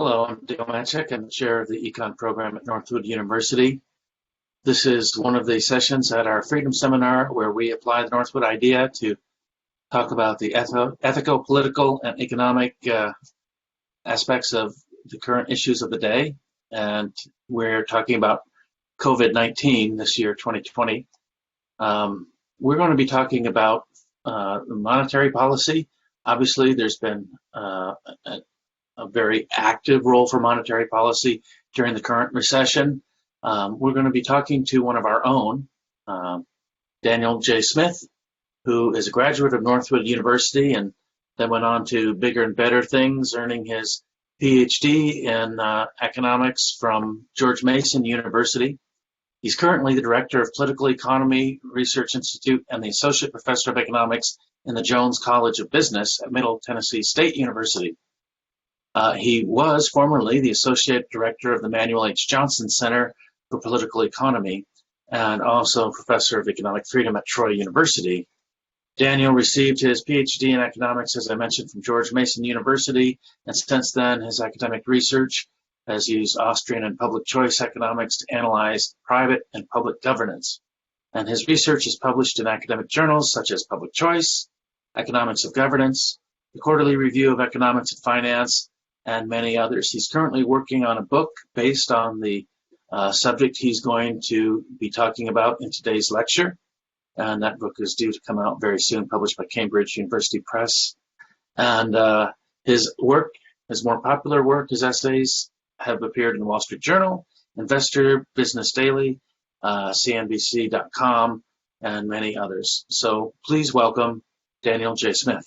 Hello, I'm Dale Manchek. I'm the chair of the Econ program at Northwood University. This is one of the sessions at our Freedom Seminar where we apply the Northwood idea to talk about the ethical, political, and economic aspects of the current issues of the day. And we're talking about COVID-19 this year, 2020. We're going to be talking about monetary policy. Obviously, there's been a very active role for monetary policy during the current recession. We're going to be talking to one of our own, Daniel J. Smith, who is a graduate of Northwood University and then went on to bigger and better things, earning his PhD in economics from George Mason University. He's currently the director of Political Economy Research Institute and the associate professor of economics in the Jones College of Business at Middle Tennessee State University. He was formerly the associate director of the Manuel H. Johnson Center for Political Economy and also professor of economic freedom at Troy University. Daniel received his PhD in economics, as I mentioned, from George Mason University, and since then his academic research has used Austrian and public choice economics to analyze private and public governance. And his research is published in academic journals such as Public Choice, Economics of Governance, the Quarterly Review of Economics and Finance, and many others. He's currently working on a book based on the subject he's going to be talking about in today's lecture. And that book is due to come out very soon, published by Cambridge University Press. And his work, his more popular work, his essays have appeared in the Wall Street Journal, Investor, Business Daily, CNBC.com, and many others. So please welcome Daniel J. Smith.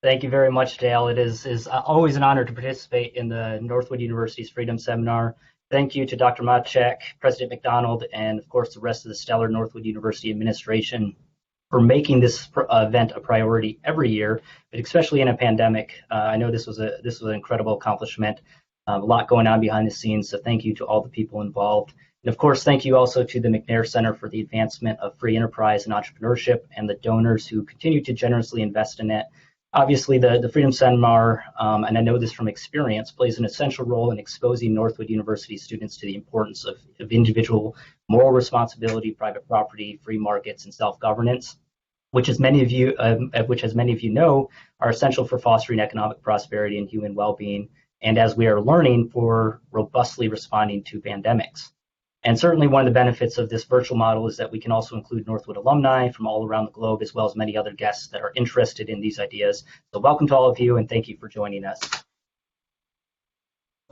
Thank you very much, Dale. It is always an honor to participate in the Northwood University's Freedom Seminar. Thank you to Dr. Matchek, President McDonald, and of course the rest of the stellar Northwood University administration for making this event a priority every year, but especially in a pandemic. I know this was an incredible accomplishment. A lot going on behind the scenes, so thank you to all the people involved. And of course, thank you also to the McNair Center for the Advancement of Free Enterprise and Entrepreneurship and the donors who continue to generously invest in it. Obviously, the Freedom Seminar, and I know this from experience, plays an essential role in exposing Northwood University students to the importance of individual moral responsibility, private property, free markets, and self-governance, which, as many of you know, are essential for fostering economic prosperity and human well-being, and as we are learning, for robustly responding to pandemics. And certainly one of the benefits of this virtual model is that we can also include Northwood alumni from all around the globe, as well as many other guests that are interested in these ideas. So welcome to all of you, and thank you for joining us.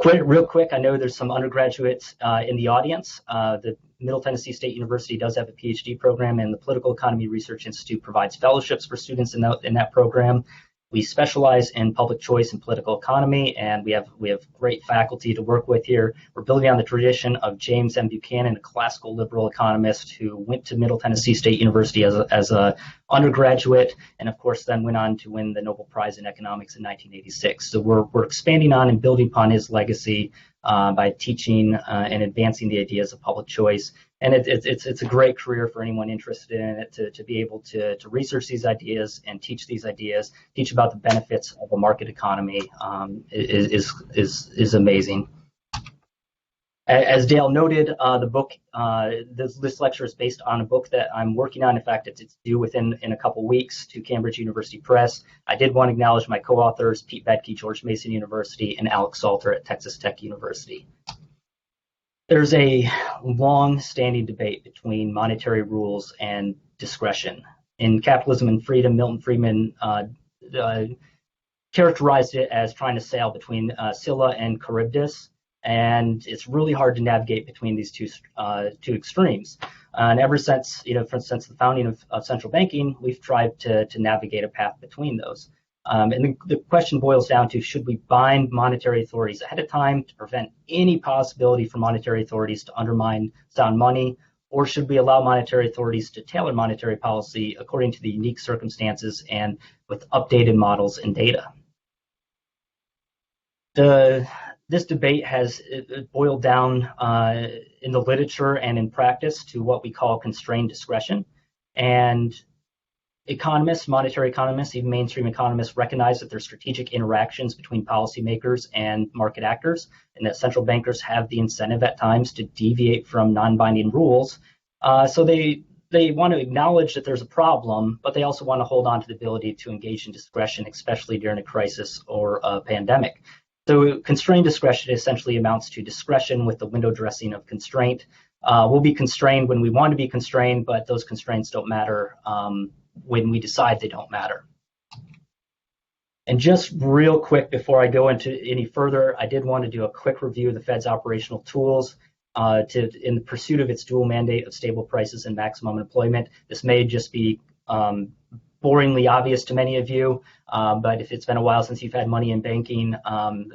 Real quick, I know there's some undergraduates in the audience. The Middle Tennessee State University does have a PhD program, and the Political Economy Research Institute provides fellowships for students in that program. We specialize in public choice and political economy, and we have great faculty to work with here. We're building on the tradition of James M. Buchanan, a classical liberal economist who went to Middle Tennessee State University as a undergraduate, and of course then went on to win the Nobel Prize in Economics in 1986. So we're expanding on and building upon his legacy by teaching and advancing the ideas of public choice. And it's a great career for anyone interested in it to be able to research these ideas and teach these ideas, teach about the benefits of a market economy is amazing. As Dale noted, the book, this lecture is based on a book that I'm working on. In fact, it's due within a couple weeks to Cambridge University Press. I did want to acknowledge my co-authors, Pete Bedke, George Mason University, and Alex Salter at Texas Tech University. There's a long-standing debate between monetary rules and discretion. In Capitalism and Freedom, Milton Friedman characterized it as trying to sail between Scylla and Charybdis, and it's really hard to navigate between these two extremes. And ever since since the founding of central banking, we've tried to navigate a path between those. And the question boils down to, should we bind monetary authorities ahead of time to prevent any possibility for monetary authorities to undermine sound money, or should we allow monetary authorities to tailor monetary policy according to the unique circumstances and with updated models and data? This debate has boiled down in the literature and in practice to what we call constrained discretion. And Economists, monetary economists, even mainstream economists recognize that there's strategic interactions between policymakers and market actors, and that central bankers have the incentive at times to deviate from non-binding rules. So they want to acknowledge that there's a problem, but they also want to hold on to the ability to engage in discretion, especially during a crisis or a pandemic. So constrained discretion essentially amounts to discretion with the window dressing of constraint. We'll be constrained when we want to be constrained, but those constraints don't matter when we decide they don't matter. And just real quick before I go into any further, I did want to do a quick review of the Fed's operational tools in the pursuit of its dual mandate of stable prices and maximum employment. This may just be boringly obvious to many of you, but if it's been a while since you've had money in banking,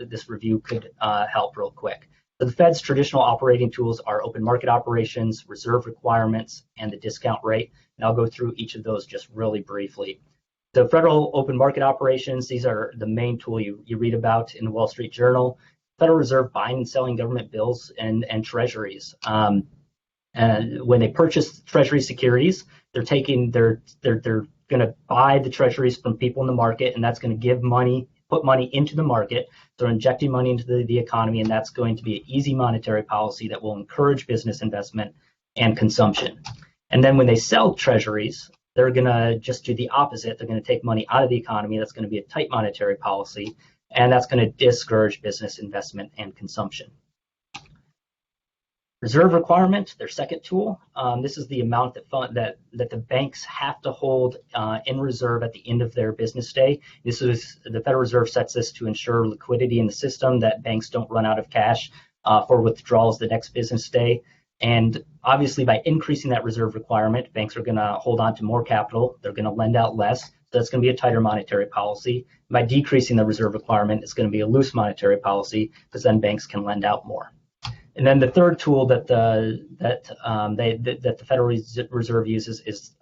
this review could help real quick. So the Fed's traditional operating tools are open market operations, reserve requirements, and the discount rate. And I'll go through each of those just really briefly. So federal open market operations, these are the main tool you read about in the Wall Street Journal. Federal Reserve buying and selling government bills and treasuries. And when they purchase treasury securities, they're going to buy the treasuries from people in the market, and that's going to put money into the market. They're injecting money into the economy, and that's going to be an easy monetary policy that will encourage business investment and consumption. And then when they sell treasuries, they're going to just do the opposite. They're going to take money out of the economy. That's going to be a tight monetary policy, and that's going to discourage business investment and consumption. Reserve requirement, their second tool. This is the amount that the banks have to hold in reserve at the end of their business day. The Federal Reserve sets this to ensure liquidity in the system, that banks don't run out of cash for withdrawals the next business day. And obviously, by increasing that reserve requirement, banks are going to hold on to more capital. They're going to lend out less. So that's going to be a tighter monetary policy. By decreasing the reserve requirement, it's going to be a loose monetary policy, because then banks can lend out more. And then the third tool that the Federal Reserve uses is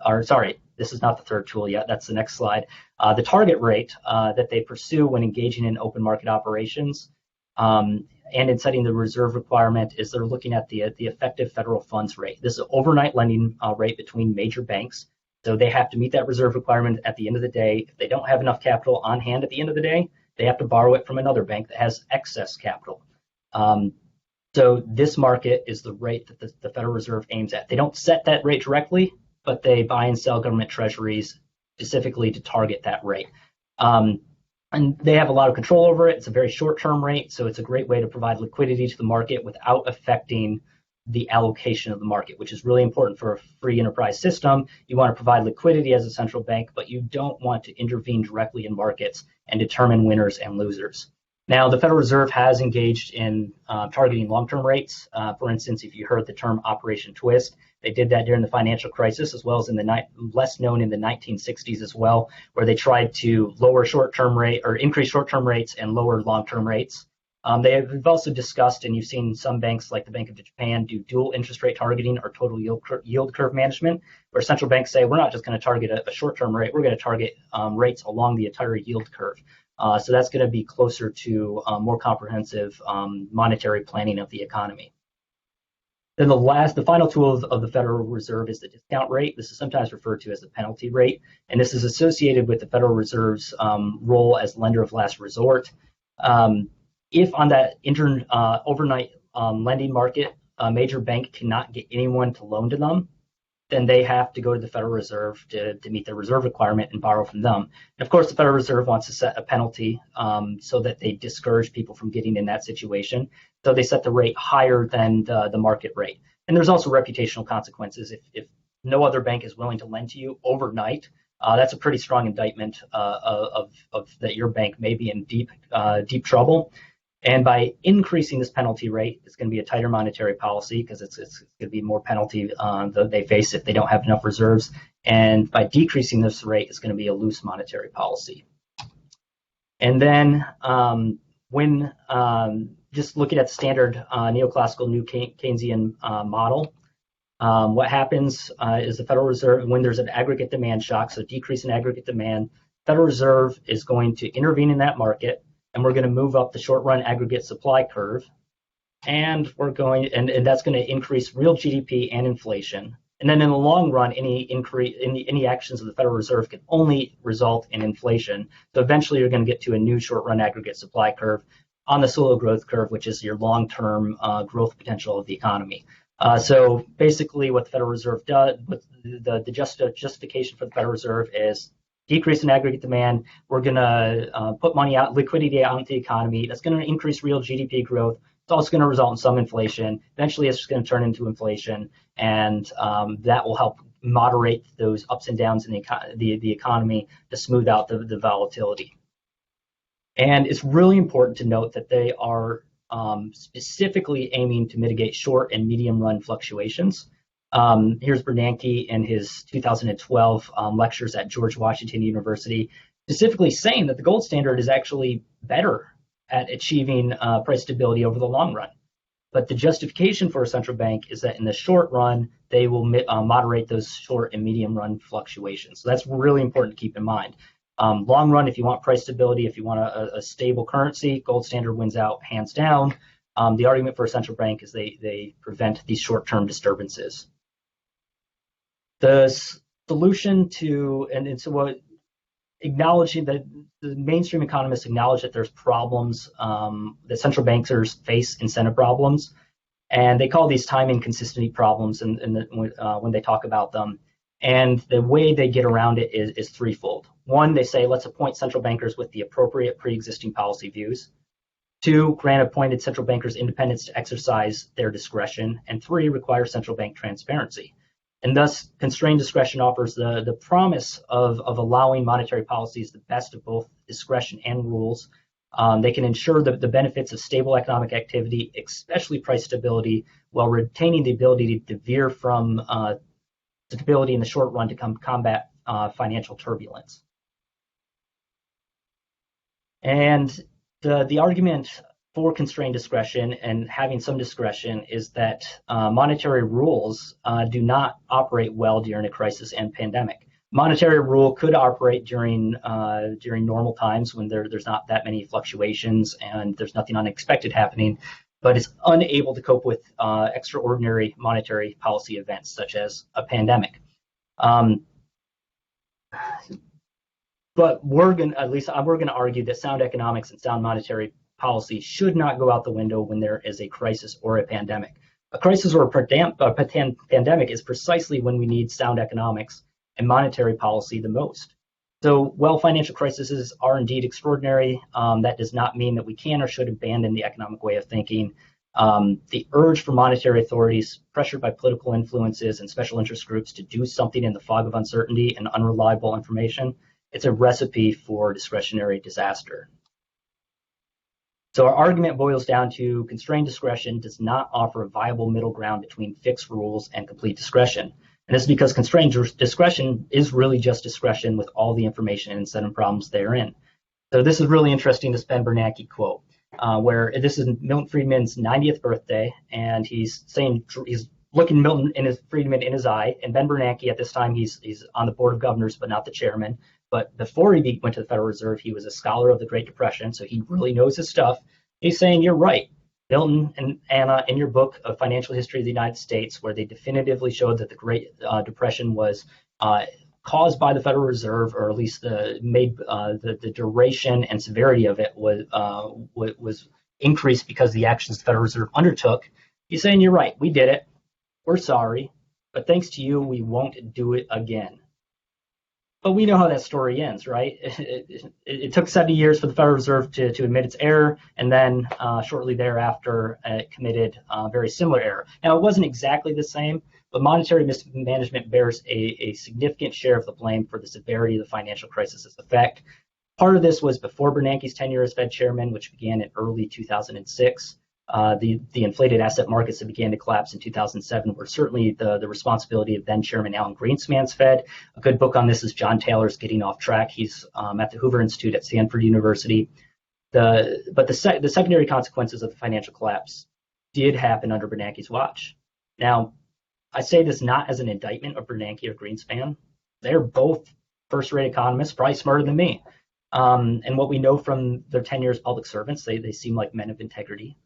this is not the third tool yet. That's the next slide. The target rate that they pursue when engaging in open market operations and in setting the reserve requirement is they're looking at the effective federal funds rate. This is an overnight lending rate between major banks. So they have to meet that reserve requirement at the end of the day. If they don't have enough capital on hand at the end of the day, they have to borrow it from another bank that has excess capital. So this market is the rate that the Federal Reserve aims at. They don't set that rate directly, but they buy and sell government treasuries specifically to target that rate. And they have a lot of control over it. It's a very short-term rate, so it's a great way to provide liquidity to the market without affecting the allocation of the market, which is really important for a free enterprise system. You want to provide liquidity as a central bank, but you don't want to intervene directly in markets and determine winners and losers. Now, the Federal Reserve has engaged in targeting long-term rates. For instance, if you heard the term Operation Twist, they did that during the financial crisis, as well as in the less known in the 1960s as well, where they tried to lower short-term rate or increase short-term rates and lower long-term rates. They've also discussed, and you've seen some banks like the Bank of Japan do dual interest rate targeting or total yield curve management, where central banks say, we're not just going to target a short-term rate, we're going to target rates along the entire yield curve. So that's going to be closer to more comprehensive monetary planning of the economy. Then the final tool of the Federal Reserve is the discount rate. This is sometimes referred to as the penalty rate, and this is associated with the Federal Reserve's role as lender of last resort. If on that overnight lending market, a major bank cannot get anyone to loan to them, then they have to go to the Federal Reserve to meet their reserve requirement and borrow from them. And of course, the Federal Reserve wants to set a penalty so that they discourage people from getting in that situation. So they set the rate higher than the market rate. And there's also reputational consequences. If no other bank is willing to lend to you overnight, that's a pretty strong indictment of that your bank may be in deep trouble. And by increasing this penalty rate, it's going to be a tighter monetary policy, because it's going to be more penalty that they face if they don't have enough reserves. And by decreasing this rate, it's going to be a loose monetary policy. And then when just looking at the standard neoclassical new Keynesian model, what happens is the Federal Reserve, when there's an aggregate demand shock, so decrease in aggregate demand, Federal Reserve is going to intervene in that market, and we're going to move up the short-run aggregate supply curve, and that's going to increase real GDP and inflation. And then in the long run, any actions of the Federal Reserve can only result in inflation. So eventually you're going to get to a new short-run aggregate supply curve on the slow growth curve, which is your long-term growth potential of the economy. So basically what the Federal Reserve does, the justification for the Federal Reserve is decrease in aggregate demand. We're going to put money out, liquidity out into the economy. That's going to increase real GDP growth. It's also going to result in some inflation. Eventually, it's just going to turn into inflation, and that will help moderate those ups and downs in the economy to smooth out the volatility. And it's really important to note that they are specifically aiming to mitigate short and medium run fluctuations. Here's Bernanke in his 2012 lectures at George Washington University, specifically saying that the gold standard is actually better at achieving price stability over the long run. But the justification for a central bank is that in the short run, they will moderate those short and medium run fluctuations. So that's really important to keep in mind. Long run, if you want price stability, if you want a stable currency, gold standard wins out hands down. The argument for a central bank is they prevent these short-term disturbances. The solution to, and so what, acknowledging that the mainstream economists acknowledge that there's problems, that central bankers face incentive problems, and they call these time inconsistency problems when they talk about them. And the way they get around it is threefold. One, they say, let's appoint central bankers with the appropriate pre-existing policy views. Two, grant appointed central bankers independence to exercise their discretion. And three, require central bank transparency. And thus, constrained discretion offers the promise of allowing monetary policies the best of both discretion and rules. They can ensure the benefits of stable economic activity, especially price stability, while retaining the ability to veer from stability in the short run to combat financial turbulence. And the argument for constrained discretion and having some discretion is that monetary rules do not operate well during a crisis and pandemic. Monetary rule could operate during normal times when there's not that many fluctuations and there's nothing unexpected happening, but it's unable to cope with extraordinary monetary policy events such as a pandemic. But we're going to argue that sound economics and sound monetary policy should not go out the window when there is a crisis or a pandemic. A crisis or a pandemic is precisely when we need sound economics and monetary policy the most. So while financial crises are indeed extraordinary, that does not mean that we can or should abandon the economic way of thinking. The urge for monetary authorities, pressured by political influences and special interest groups to do something in the fog of uncertainty and unreliable information, it's a recipe for discretionary disaster. So our argument boils down to constrained discretion does not offer a viable middle ground between fixed rules and complete discretion. And this is because constrained discretion is really just discretion with all the information and incentive problems therein. So this is really interesting, this Ben Bernanke quote, where this is Milton Friedman's 90th birthday, and he's looking Friedman in his eye, and Ben Bernanke at this time, he's on the board of governors, but not the chairman. But before he went to the Federal Reserve, he was a scholar of the Great Depression, so he really knows his stuff. He's saying, you're right, Milton and Anna, in your book, A Financial History of the United States, where they definitively showed that the Great Depression was caused by the Federal Reserve, or at least the duration and severity of it was increased because of the actions the Federal Reserve undertook. He's saying, you're right, we did it, we're sorry, but thanks to you, we won't do it again. But we know how that story ends, right? It took 70 years for the Federal Reserve to admit its error, and then shortly thereafter, it committed a very similar error. Now, it wasn't exactly the same, but monetary mismanagement bears a significant share of the blame for the severity of the financial crisis's effect. Part of this was before Bernanke's tenure as Fed chairman, which began in early 2006. The inflated asset markets that began to collapse in 2007 were certainly the responsibility of then Chairman Alan Greenspan's Fed. A good book on this is John Taylor's Getting Off Track. He's at the Hoover Institute at Stanford University. But the secondary consequences of the financial collapse did happen under Bernanke's watch. Now, I say this not as an indictment of Bernanke or Greenspan. They're both first-rate economists, probably smarter than me. And what we know from their tenure as public servants, they seem like men of integrity.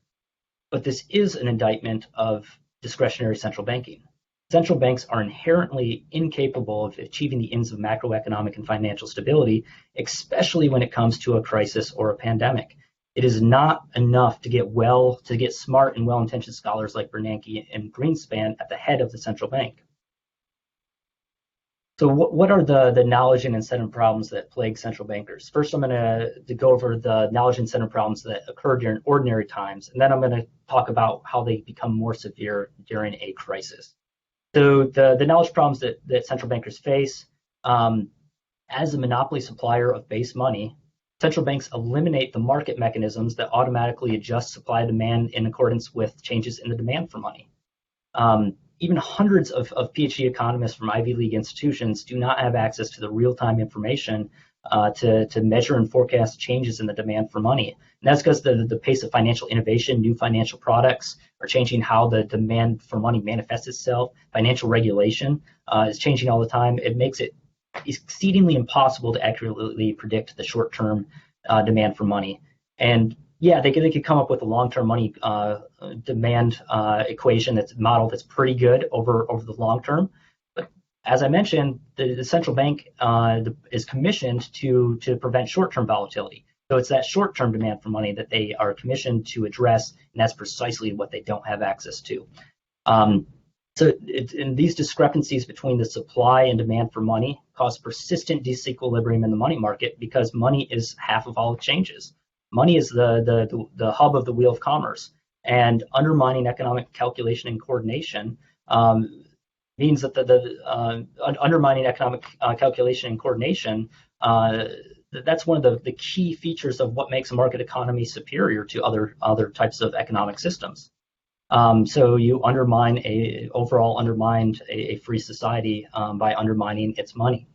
But this is an indictment of discretionary central banking. Central banks are inherently incapable of achieving the ends of macroeconomic and financial stability, especially when it comes to a crisis or a pandemic. It is not enough to get smart and well-intentioned scholars like Bernanke and Greenspan at the head of the central bank. So what are the knowledge and incentive problems that plague central bankers? First, I'm going to go over the knowledge and incentive problems that occur during ordinary times, and then I'm going to talk about how they become more severe during a crisis. So the knowledge problems that central bankers face, as a monopoly supplier of base money, central banks eliminate the market mechanisms that automatically adjust supply and demand in accordance with changes in the demand for money. Even hundreds of PhD economists from Ivy League institutions do not have access to the real-time information to measure and forecast changes in the demand for money. And that's because the pace of financial innovation, new financial products are changing how the demand for money manifests itself. Financial regulation is changing all the time. It makes it exceedingly impossible to accurately predict the short-term demand for money. And yeah, they could come up with a long-term money demand equation that's modeled that's pretty good over the long term. But as I mentioned, the central bank is commissioned to prevent short-term volatility. So it's that short-term demand for money that they are commissioned to address, and that's precisely what they don't have access to. And these discrepancies between the supply and demand for money cause persistent disequilibrium in the money market because money is half of all exchanges. Money is the hub of the wheel of commerce, and undermining economic calculation and coordination means that undermining economic calculation and coordination, that's one of the key features of what makes a market economy superior to other types of economic systems. So you overall undermined a free society by undermining its money.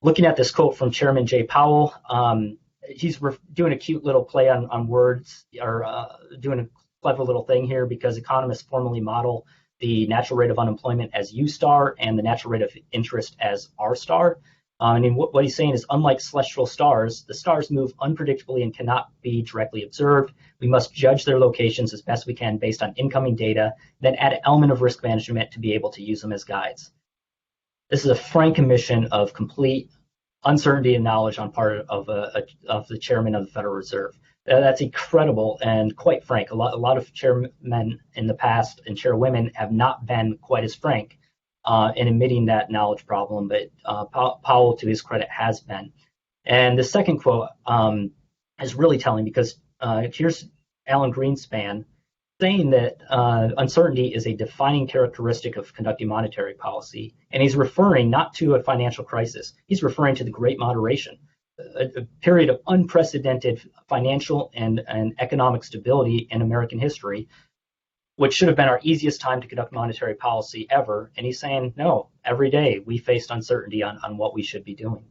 Looking at this quote from Chairman Jay Powell, he's doing a cute little play on words, or doing a clever little thing here, because economists formally model the natural rate of unemployment as U star and the natural rate of interest as R star. And what he's saying is, unlike celestial stars, the stars move unpredictably and cannot be directly observed. We must judge their locations as best we can based on incoming data, then add an element of risk management to be able to use them as guides. This is a frank admission of complete uncertainty and knowledge on part of the chairman of the Federal Reserve. That's incredible and quite frank. A lot of chairmen in the past and chairwomen have not been quite as frank in admitting that knowledge problem, but Powell, to his credit, has been. And the second quote is really telling, because here's Alan Greenspan saying that uncertainty is a defining characteristic of conducting monetary policy, and he's referring not to a financial crisis. He's referring to the Great Moderation, a period of unprecedented financial and economic stability in American history, which should have been our easiest time to conduct monetary policy ever. And he's saying, no, every day we faced uncertainty on what we should be doing.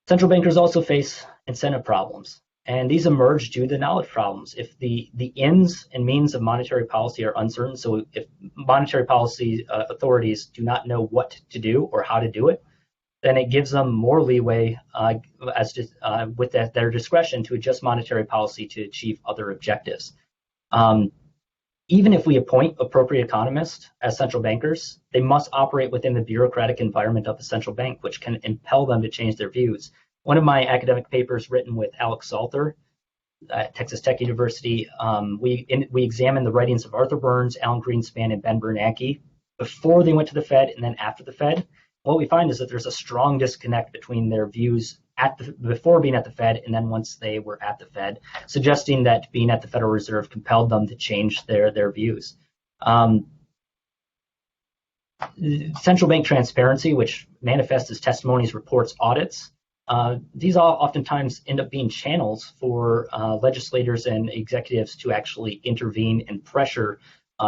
Central bankers also face incentive problems, and these emerge due to knowledge problems. If the ends and means of monetary policy are uncertain, so if monetary policy authorities do not know what to do or how to do it, then it gives them more leeway with their discretion to adjust monetary policy to achieve other objectives. Even if we appoint appropriate economists as central bankers, they must operate within the bureaucratic environment of the central bank, which can impel them to change their views. One of my academic papers, written with Alex Salter at Texas Tech University, we examined the writings of Arthur Burns, Alan Greenspan, and Ben Bernanke before they went to the Fed and then after the Fed. What we find is that there's a strong disconnect between their views before being at the Fed and then once they were at the Fed, suggesting that being at the Federal Reserve compelled them to change their views. Central bank transparency, which manifests as testimonies, reports, audits, these all oftentimes end up being channels for legislators and executives to actually intervene and pressure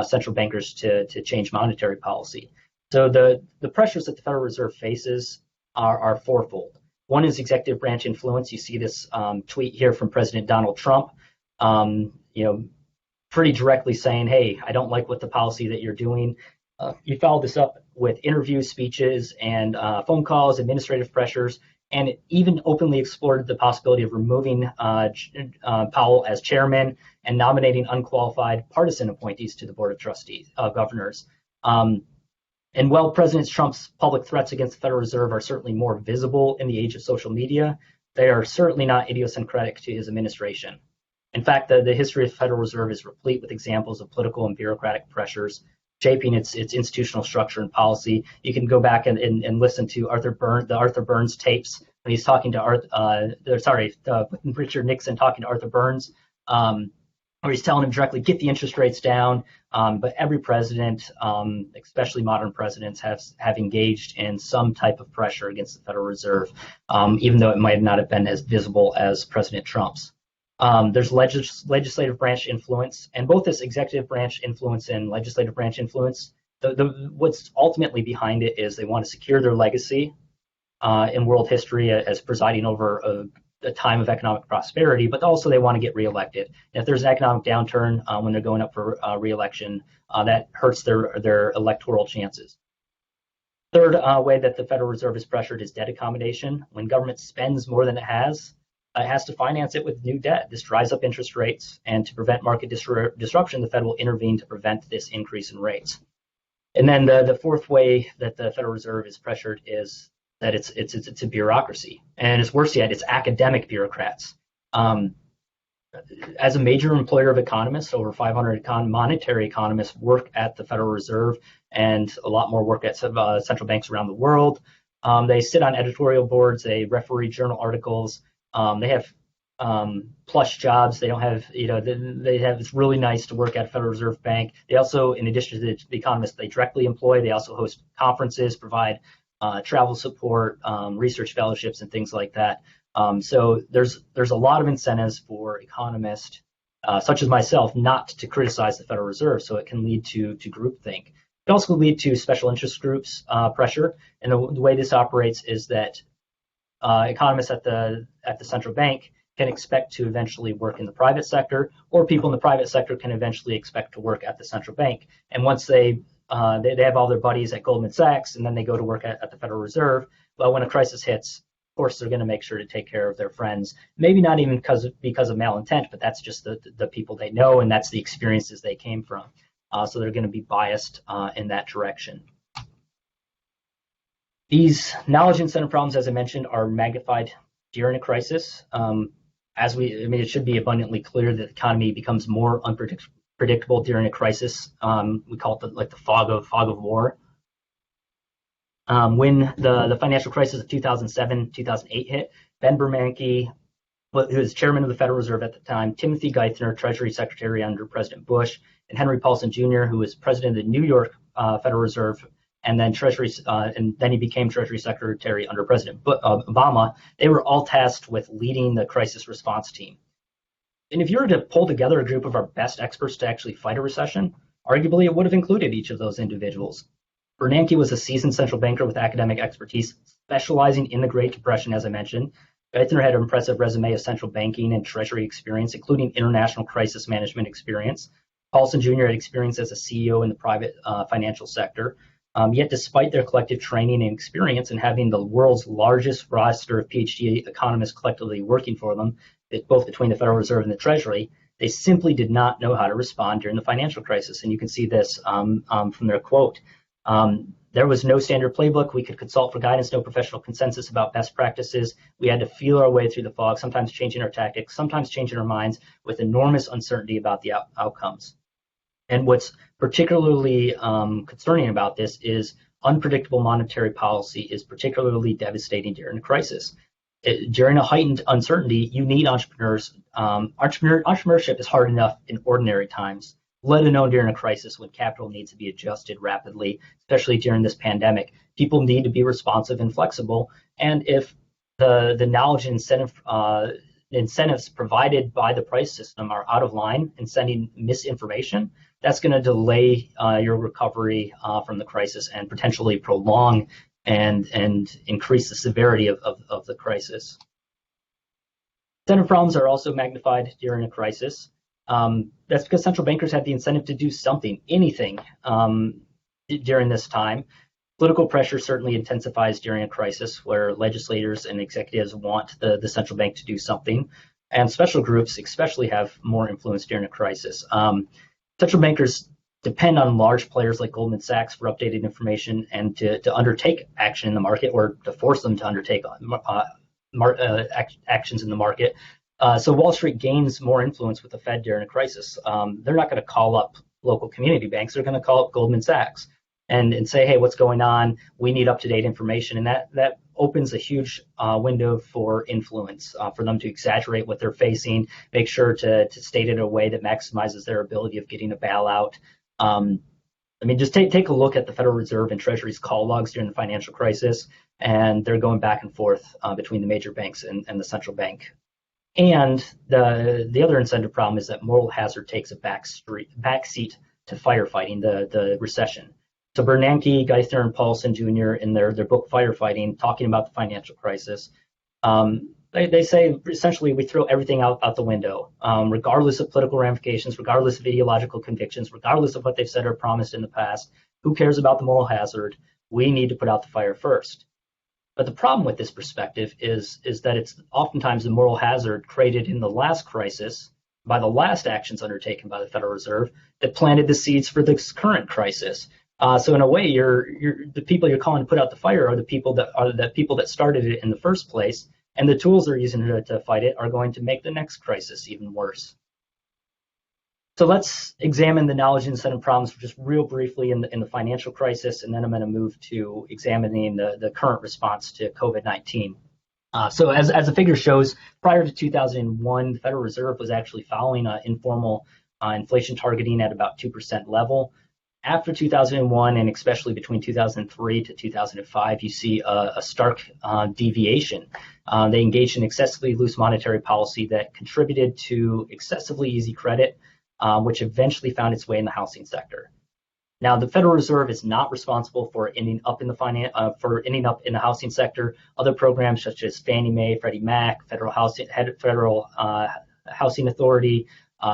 central bankers to change monetary policy. So the pressures that the Federal Reserve faces are fourfold. One is executive branch influence. You see this tweet here from President Donald Trump, pretty directly saying, hey, I don't like what the policy that you're doing. You follow this up with interviews, speeches, and phone calls, administrative pressures, and it even openly explored the possibility of removing Powell as chairman and nominating unqualified partisan appointees to the board of trustees, governors. And while President Trump's public threats against the Federal Reserve are certainly more visible in the age of social media, they are certainly not idiosyncratic to his administration. In fact, the history of the Federal Reserve is replete with examples of political and bureaucratic pressures shaping its institutional structure and policy. You can go back and listen to the Arthur Burns tapes when he's talking to Richard Nixon talking to Arthur Burns, where he's telling him directly, get the interest rates down. But every president, especially modern presidents, have engaged in some type of pressure against the Federal Reserve, even though it might not have been as visible as President Trump's. There's legislative branch influence, and both this executive branch influence and legislative branch influence, what's ultimately behind it is they want to secure their legacy in world history as presiding over a time of economic prosperity, but also they want to get reelected. And if there's an economic downturn when they're going up for reelection, that hurts their electoral chances. Third way that the Federal Reserve is pressured is debt accommodation. When government spends more than it has to finance it with new debt. This drives up interest rates, and to prevent market disruption, the Fed will intervene to prevent this increase in rates. And then the fourth way that the Federal Reserve is pressured is that it's a bureaucracy, and it's worse yet, it's academic bureaucrats. As a major employer of economists, over 500 monetary economists work at the Federal Reserve, and a lot more work at central banks around the world. They sit on editorial boards, they referee journal articles. They have plush jobs. They don't have, it's really nice to work at Federal Reserve Bank. They also, in addition to the economists they directly employ, they also host conferences, provide travel support, research fellowships, and things like that. So there's a lot of incentives for economists, such as myself, not to criticize the Federal Reserve, so it can lead to groupthink. It can also lead to special interest groups pressure, and the way this operates is that economists at the central bank can expect to eventually work in the private sector, or people in the private sector can eventually expect to work at the central bank. And once they have all their buddies at Goldman Sachs, and then they go to work at the Federal Reserve, well, when a crisis hits, of course, they're going to make sure to take care of their friends. Maybe not even because of malintent, but that's just the people they know, and that's the experiences they came from. So they're going to be biased in that direction. These knowledge incentive problems, as I mentioned, are magnified during a crisis. It should be abundantly clear that the economy becomes more unpredictable during a crisis. We call it the fog of war. When the financial crisis of 2007, 2008 hit, Ben Bernanke, who was chairman of the Federal Reserve at the time, Timothy Geithner, Treasury Secretary under President Bush, and Henry Paulson Jr., who was president of the New York Federal Reserve, and then he became Treasury Secretary under President Obama. They were all tasked with leading the crisis response team. And if you were to pull together a group of our best experts to actually fight a recession, arguably it would have included each of those individuals. Bernanke was a seasoned central banker with academic expertise, specializing in the Great Depression, as I mentioned. Geithner had an impressive resume of central banking and treasury experience, including international crisis management experience. Paulson Jr. had experience as a CEO in the private financial sector. Yet despite their collective training and experience and having the world's largest roster of PhD economists collectively working for them, both between the Federal Reserve and the Treasury, they simply did not know how to respond during the financial crisis. And you can see this from their quote. There was no standard playbook. We could consult for guidance, no professional consensus about best practices. We had to feel our way through the fog, sometimes changing our tactics, sometimes changing our minds with enormous uncertainty about the outcomes. And what's particularly concerning about this is unpredictable monetary policy is particularly devastating during a crisis. During a heightened uncertainty, you need entrepreneurs. Entrepreneurship is hard enough in ordinary times, let alone during a crisis when capital needs to be adjusted rapidly, especially during this pandemic. People need to be responsive and flexible. And if the knowledge and incentives provided by the price system are out of line and sending misinformation, that's going to delay your recovery from the crisis and potentially prolong and increase the severity of the crisis. Incentive problems are also magnified during a crisis. That's because central bankers have the incentive to do something, anything, during this time. Political pressure certainly intensifies during a crisis where legislators and executives want the central bank to do something, and special groups especially have more influence during a crisis. Central bankers depend on large players like Goldman Sachs for updated information and to undertake action in the market, or to force them to undertake actions in the market. So Wall Street gains more influence with the Fed during a crisis. They're not going to call up local community banks. They're going to call up Goldman Sachs and say, hey, what's going on? We need up-to-date information. And that opens a huge window for influence, for them to exaggerate what they're facing, make sure to state it in a way that maximizes their ability of getting a bailout. I mean, just take a look at the Federal Reserve and Treasury's call logs during the financial crisis, and they're going back and forth between the major banks and the central bank. And the other incentive problem is that moral hazard takes a backseat to firefighting the recession. So Bernanke, Geithner, and Paulson Jr. in their book Firefighting, talking about the financial crisis, they say essentially we throw everything out the window, regardless of political ramifications, regardless of ideological convictions, regardless of what they've said or promised in the past. Who cares about the moral hazard? We need to put out the fire first. But the problem with this perspective is that it's oftentimes the moral hazard created in the last crisis by the last actions undertaken by the Federal Reserve that planted the seeds for this current crisis. So in a way, the people you're calling to put out the fire are the people that started it in the first place, and the tools they're using to fight it are going to make the next crisis even worse. So let's examine the knowledge incentive problems just real briefly in the financial crisis, and then I'm going to move to examining the current response to COVID-19. So as the figure shows, prior to 2001, the Federal Reserve was actually following informal inflation targeting at about 2% level. After 2001, and especially between 2003 to 2005, you see a stark deviation. They engaged in excessively loose monetary policy that contributed to excessively easy credit, which eventually found its way in the housing sector. Now, the Federal Reserve is not responsible for ending up in the housing sector. Other programs such as Fannie Mae, Freddie Mac, Federal Housing Authority,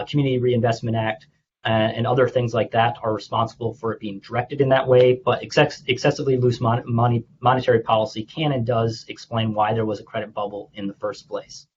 Community Reinvestment Act, and other things like that are responsible for it being directed in that way. But excessively loose monetary policy can and does explain why there was a credit bubble in the first place.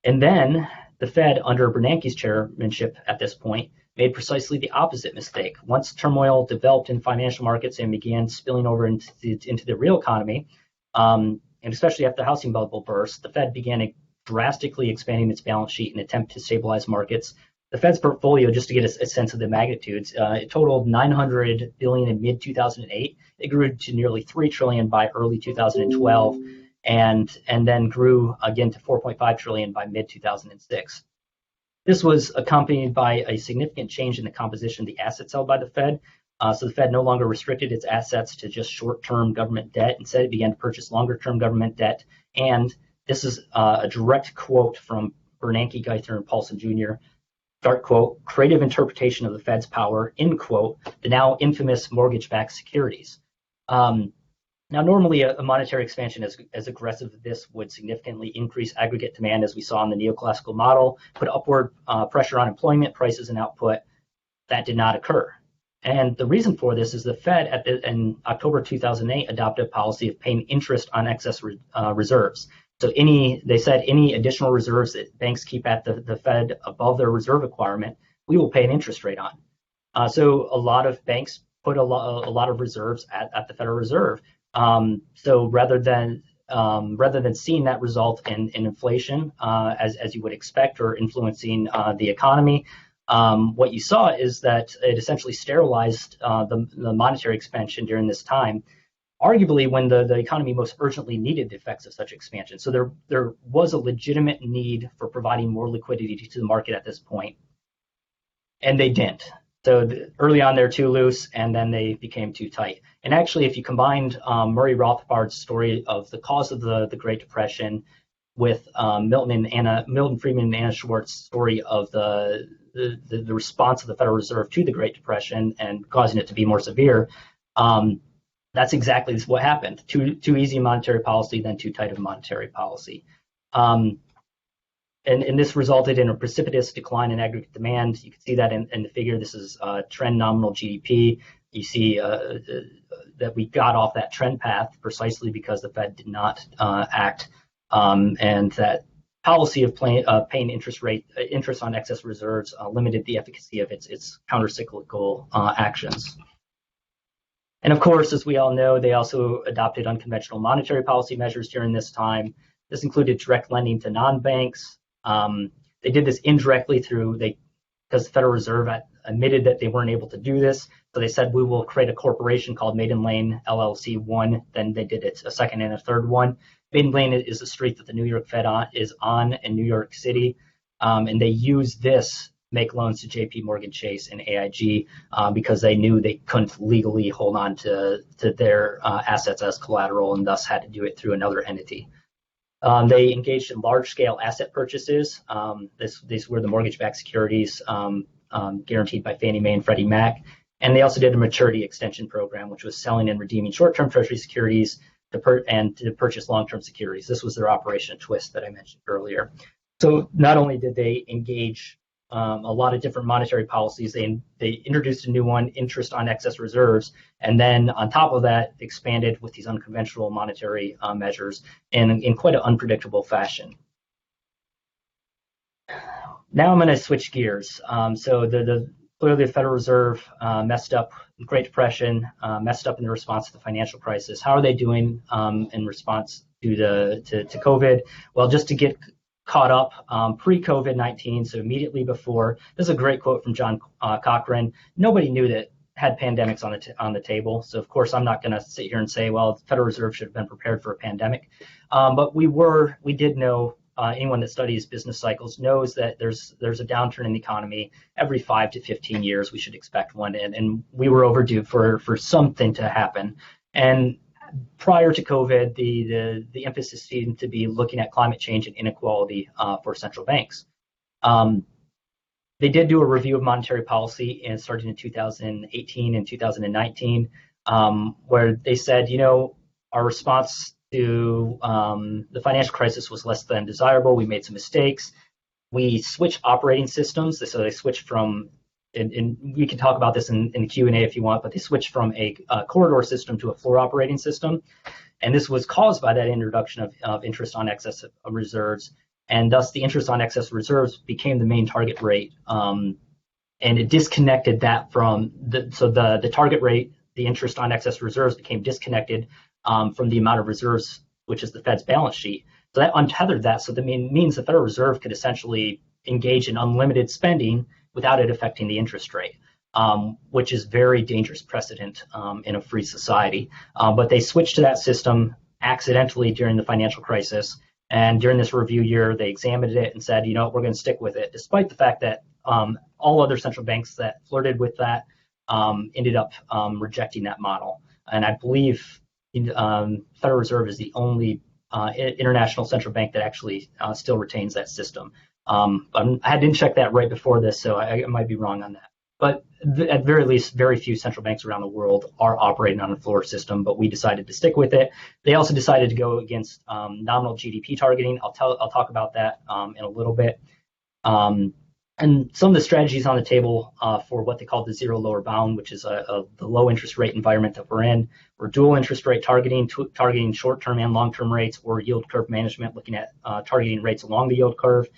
And then the Fed, under Bernanke's chairmanship at this point, made precisely the opposite mistake. Once turmoil developed in financial markets and began spilling over into the real economy, and especially after the housing bubble burst, the Fed began drastically expanding its balance sheet in an attempt to stabilize markets. The Fed's portfolio, just to get a sense of the magnitudes, it totaled $900 billion in mid-2008. It grew to nearly $3 trillion by early 2012, and then grew again to $4.5 trillion by mid-2006. This was accompanied by a significant change in the composition of the assets held by the Fed. So the Fed no longer restricted its assets to just short-term government debt. Instead, it began to purchase longer-term government debt. And this is a direct quote from Bernanke, Geithner, and Paulson Jr. Start quote, creative interpretation of the Fed's power, end quote, the now infamous mortgage-backed securities. Now, normally a monetary expansion as aggressive as this would significantly increase aggregate demand, as we saw in the Neoclassical model, put upward pressure on employment, prices, and output. That did not occur. And the reason for this is the Fed in October 2008 adopted a policy of paying interest on excess reserves. So they said any additional reserves that banks keep at the Fed above their reserve requirement, we will pay an interest rate on. So a lot of banks put a lot of reserves at the Federal Reserve. So rather than seeing that result in inflation, as you would expect, or influencing the economy, what you saw is that it essentially sterilized the monetary expansion during this time, arguably when the economy most urgently needed the effects of such expansion. So there was a legitimate need for providing more liquidity to the market at this point, and they didn't. So early on, they're too loose, and then they became too tight. And actually, if you combined Murray Rothbard's story of the cause of the Great Depression with Milton Friedman and Anna Schwartz's story of the response of the Federal Reserve to the Great Depression and causing it to be more severe, that's exactly what happened. Too easy monetary policy, then too tight of monetary policy. And this resulted in a precipitous decline in aggregate demand. You can see that in the figure. This is trend nominal GDP. you see that we got off that trend path precisely because the Fed did not act, and that policy of paying interest on excess reserves limited the efficacy of its countercyclical actions. And of course, as we all know, they also adopted unconventional monetary policy measures during this time. This included direct lending to non-banks. They did this indirectly because the Federal Reserve admitted that they weren't able to do this. So they said, we will create a corporation called Maiden Lane LLC 1. Then they did it a second and a third one. Maiden Lane is the street that the New York Fed is on in New York City. And they used this make loans to JP Morgan Chase and AIG because they knew they couldn't legally hold on to their assets as collateral and thus had to do it through another entity. They engaged in large-scale asset purchases. These were the mortgage-backed securities guaranteed by Fannie Mae and Freddie Mac. And they also did a maturity extension program, which was selling and redeeming short-term treasury securities to purchase long-term securities. This was their Operation Twist that I mentioned earlier. So not only did they engage a lot of different monetary policies, they introduced a new one, interest on excess reserves, and then on top of that, expanded with these unconventional monetary measures in quite an unpredictable fashion. Now I'm going to switch gears. So clearly the Federal Reserve messed up in the Great Depression, messed up in the response to the financial crisis. How are they doing in response to COVID? Well, just to get caught up pre-COVID-19, so immediately before. This is a great quote from John Cochrane. Nobody knew that had pandemics on the table. So of course, I'm not going to sit here and say, well, the Federal Reserve should have been prepared for a pandemic. But we did know. Anyone that studies business cycles knows that there's a downturn in the economy every 5 to 15 years. We should expect one, and we were overdue for something to happen. And prior to COVID, the emphasis seemed to be looking at climate change and inequality for central banks. They did do a review of monetary policy starting in 2018 and 2019, where they said, our response to the financial crisis was less than desirable. We made some mistakes. We switched operating systems. So they switched from, and we can talk about this in the Q&A if you want, but they switched from a corridor system to a floor operating system. And this was caused by that introduction of interest on excess of reserves. And thus the interest on excess reserves became the main target rate. And it disconnected that from the target rate, the interest on excess reserves became disconnected from the amount of reserves, which is the Fed's balance sheet. So that untethered that. So that means the Federal Reserve could essentially engage in unlimited spending without it affecting the interest rate, which is very dangerous precedent in a free society. But they switched to that system accidentally during the financial crisis. And during this review year, they examined it and said, we're going to stick with it, despite the fact that all other central banks that flirted with that ended up rejecting that model. And I believe Federal Reserve is the only international central bank that actually still retains that system. I didn't check that right before this, so I might be wrong on that. But at very least, very few central banks around the world are operating on a floor system, but we decided to stick with it. They also decided to go against nominal GDP targeting. I'll talk about that in a little bit. And some of the strategies on the table for what they call the zero lower bound, which is the low interest rate environment that we're in, or dual interest rate targeting short-term and long-term rates, or yield curve management, looking at targeting rates along the yield curve.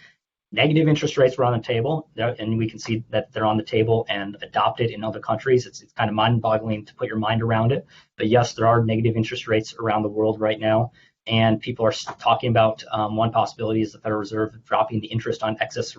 Negative interest rates were on the table, and we can see that they're on the table and adopted in other countries. It's kind of mind-boggling to put your mind around it. But yes, there are negative interest rates around the world right now. And people are talking about one possibility is the Federal Reserve dropping the interest on excess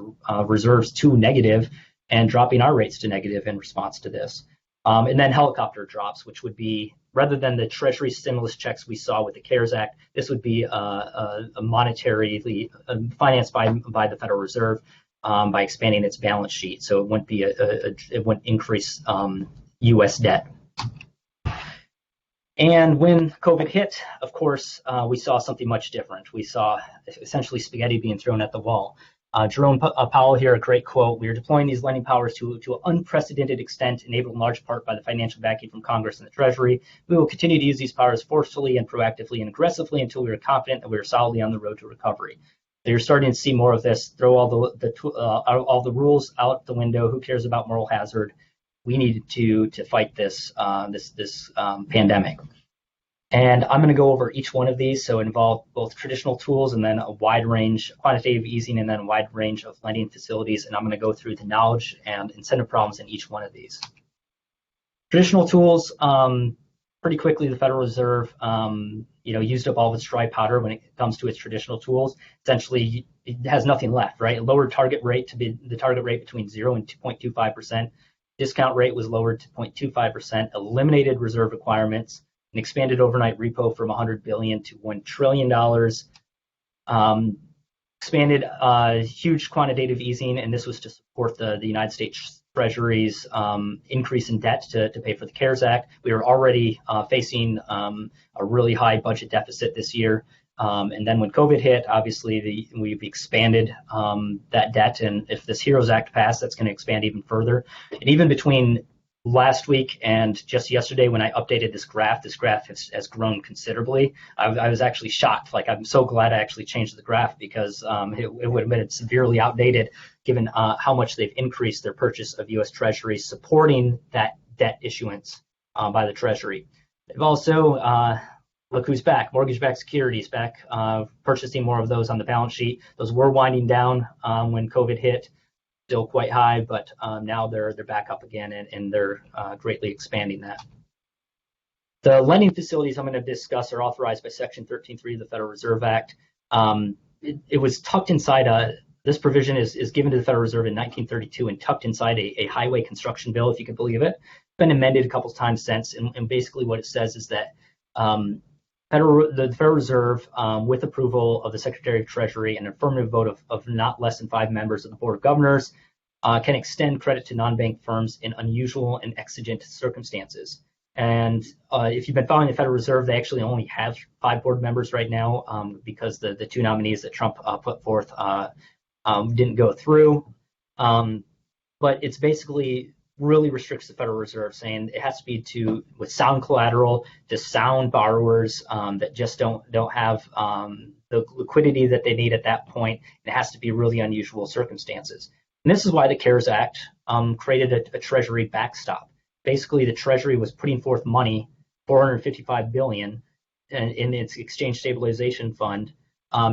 reserves to negative and dropping our rates to negative in response to this. And then helicopter drops, which would be, rather than the Treasury stimulus checks we saw with the CARES Act, this would be a monetarily financed by the Federal Reserve by expanding its balance sheet. So it wouldn't be it wouldn't increase U.S. debt. And when COVID hit, of course, we saw something much different. We saw essentially spaghetti being thrown at the wall. Jerome Powell here, a great quote: "We are deploying these lending powers to an unprecedented extent, enabled in large part by the financial backing from Congress and the Treasury. We will continue to use these powers forcefully and proactively and aggressively until we are confident that we are solidly on the road to recovery." So you're starting to see more of this. Throw all the rules out the window. Who cares about moral hazard? we needed to fight this pandemic. And I'm going to go over each one of these. So it involved both traditional tools and then a wide range, quantitative easing, and then a wide range of lending facilities. And I'm going to go through the knowledge and incentive problems in each one of these. Traditional tools, pretty quickly, the Federal Reserve, used up all of its dry powder when it comes to its traditional tools. Essentially, it has nothing left, right? It lowered target rate to be the target rate between 0 and 2.25%. Discount rate was lowered to 0.25%, eliminated reserve requirements, and expanded overnight repo from $100 billion to $1 trillion. Expanded huge quantitative easing, and this was to support the United States Treasury's increase in debt to pay for the CARES Act. We were already facing a really high budget deficit this year. And then when COVID hit, obviously we've expanded that debt. And if this HEROES Act passed, that's going to expand even further. And even between last week and just yesterday when I updated this graph has grown considerably. I was actually shocked. Like, I'm so glad I actually changed the graph because it would have been severely outdated given how much they've increased their purchase of U.S. Treasury supporting that debt issuance by the Treasury. They've also, look who's back, mortgage-backed securities back, purchasing more of those on the balance sheet. Those were winding down when COVID hit. Still quite high, but now they're back up again, and they're greatly expanding that. The lending facilities I'm going to discuss are authorized by Section 13.3 of the Federal Reserve Act. It was tucked inside this provision is given to the Federal Reserve in 1932 and tucked inside a highway construction bill, if you can believe it. It's been amended a couple of times since, and basically what it says is that the Federal Reserve, with approval of the Secretary of Treasury and an affirmative vote of not less than 5 members of the Board of Governors, can extend credit to non-bank firms in unusual and exigent circumstances. And if you've been following the Federal Reserve, they actually only have 5 board members right now because the 2 nominees that Trump put forth didn't go through. But it's basically really restricts the Federal Reserve, saying it has to be with sound collateral to sound borrowers that just don't have the liquidity that they need at that point. It has to be really unusual circumstances. And this is why the CARES Act created a Treasury backstop. Basically, the Treasury was putting forth money, $455 billion, in its exchange stabilization fund,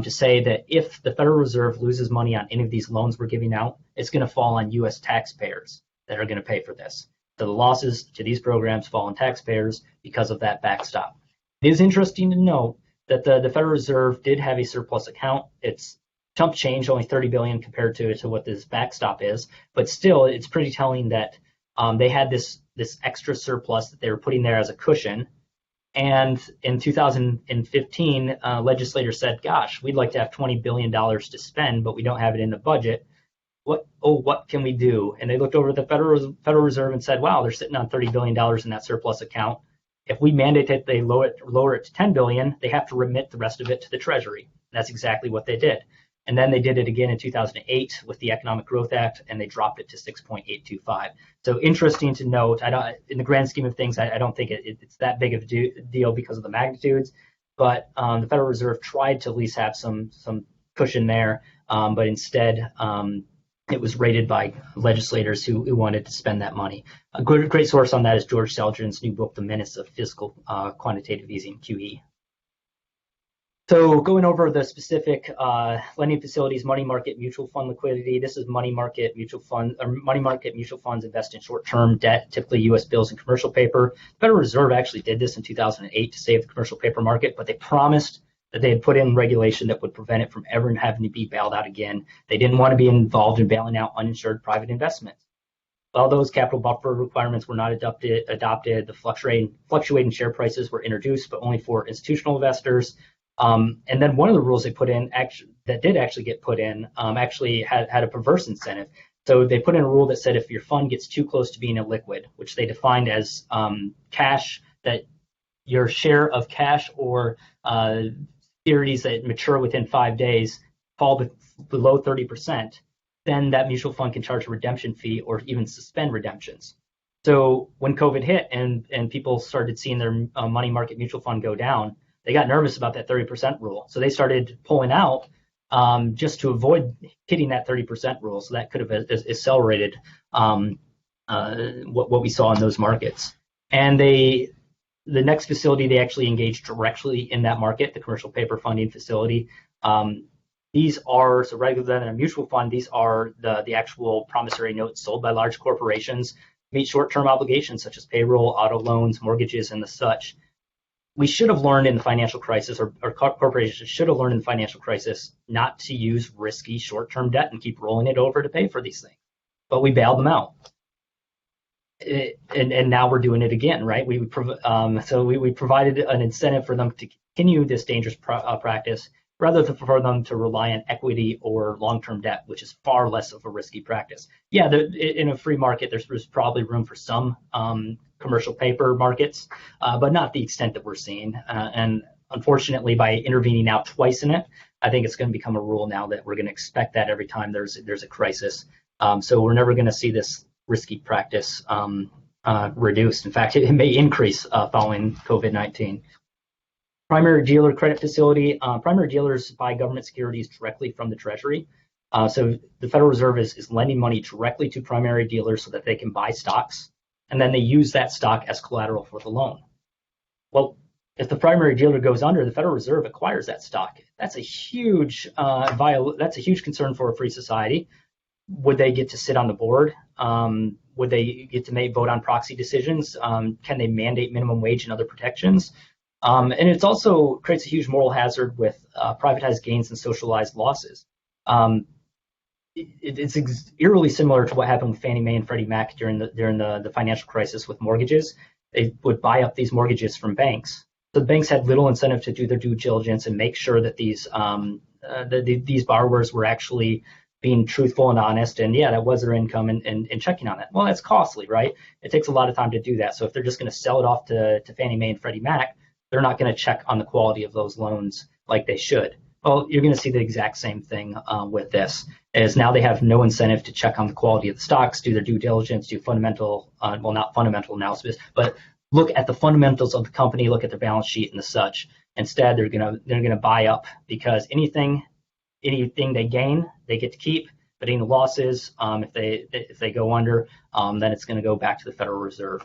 to say that if the Federal Reserve loses money on any of these loans we're giving out, it's going to fall on U.S. taxpayers that are going to pay for this. So the losses to these programs fall on taxpayers because of that backstop. It is interesting to note that the Federal Reserve did have a surplus account. It's chump change, only $30 billion compared to what this backstop is, but still, it's pretty telling that they had this extra surplus that they were putting there as a cushion. And in 2015, legislators said, "Gosh, we'd like to have $20 billion to spend, but we don't have it in the budget. What can we do?" And they looked over at the Federal Reserve and said, "Wow, they're sitting on $30 billion in that surplus account. If we mandate that they lower it to $10 billion, they have to remit the rest of it to the Treasury." And that's exactly what they did. And then they did it again in 2008 with the Economic Growth Act, and they dropped it to 6.825. So interesting to note. In the grand scheme of things, I don't think it's that big of a deal because of the magnitudes. But the Federal Reserve tried to at least have some cushion there, but instead it was raided by legislators who wanted to spend that money. A great source on that is George Selgren's new book, The Menace of Fiscal Quantitative Easing, QE. So going over the specific lending facilities, money market mutual fund liquidity. This is money market mutual fund, or money market mutual funds invest in short-term debt, typically U.S. bills and commercial paper. The Federal Reserve actually did this in 2008 to save the commercial paper market, but they promised that they had put in regulation that would prevent it from ever having to be bailed out again. They didn't want to be involved in bailing out uninsured private investments. While those capital buffer requirements were not adopted, the fluctuating share prices were introduced, but only for institutional investors. And then one of the rules they put in that did actually get put in actually had a perverse incentive. So they put in a rule that said if your fund gets too close to being illiquid, which they defined as cash, that your share of cash or securities that mature within 5 days fall below 30%, then that mutual fund can charge a redemption fee or even suspend redemptions. So when COVID hit and people started seeing their money market mutual fund go down, they got nervous about that 30% rule. So they started pulling out just to avoid hitting that 30% rule. So that could have accelerated what we saw in those markets. And the next facility, they actually engaged directly in that market, the commercial paper funding facility. These are, so rather than a mutual fund, these are the actual promissory notes sold by large corporations to meet short-term obligations such as payroll, auto loans, mortgages, and the such. We should have learned in the financial crisis, or corporations should have learned in the financial crisis, not to use risky short-term debt and keep rolling it over to pay for these things. But we bailed them out. And now we're doing it again, right? We provided an incentive for them to continue this dangerous practice rather than for them to rely on equity or long-term debt, which is far less of a risky practice. Yeah, in a free market, there's probably room for some commercial paper markets, but not the extent that we're seeing. And unfortunately, by intervening now twice in it, I think it's going to become a rule now that we're going to expect that every time there's a crisis. So we're never going to see this risky practice reduced. In fact, it may increase following COVID-19. Primary dealer credit facility. Primary dealers buy government securities directly from the Treasury. So the Federal Reserve is lending money directly to primary dealers so that they can buy stocks, and then they use that stock as collateral for the loan. Well, if the primary dealer goes under, the Federal Reserve acquires that stock. That's a huge that's a huge concern for a free society. Would they get to sit on the board? Would they get to vote on proxy decisions? Can they mandate minimum wage and other protections? And it also creates a huge moral hazard with privatized gains and socialized losses. It's eerily similar to what happened with Fannie Mae and Freddie Mac during the financial crisis with mortgages. They would buy up these mortgages from banks. So the banks had little incentive to do their due diligence and make sure that these borrowers were actually being truthful and honest, and yeah, that was their income and checking on it. Well, that's costly, right? It takes a lot of time to do that. So if they're just going to sell it off to Fannie Mae and Freddie Mac, they're not going to check on the quality of those loans like they should. Well, you're going to see the exact same thing with this, is now they have no incentive to check on the quality of the stocks, do their due diligence, do fundamental, well, not fundamental analysis, but look at the fundamentals of the company, look at their balance sheet and the such. Instead, they're gonna buy up because anything they gain, they get to keep. But any losses, if they go under, then it's going to go back to the Federal Reserve.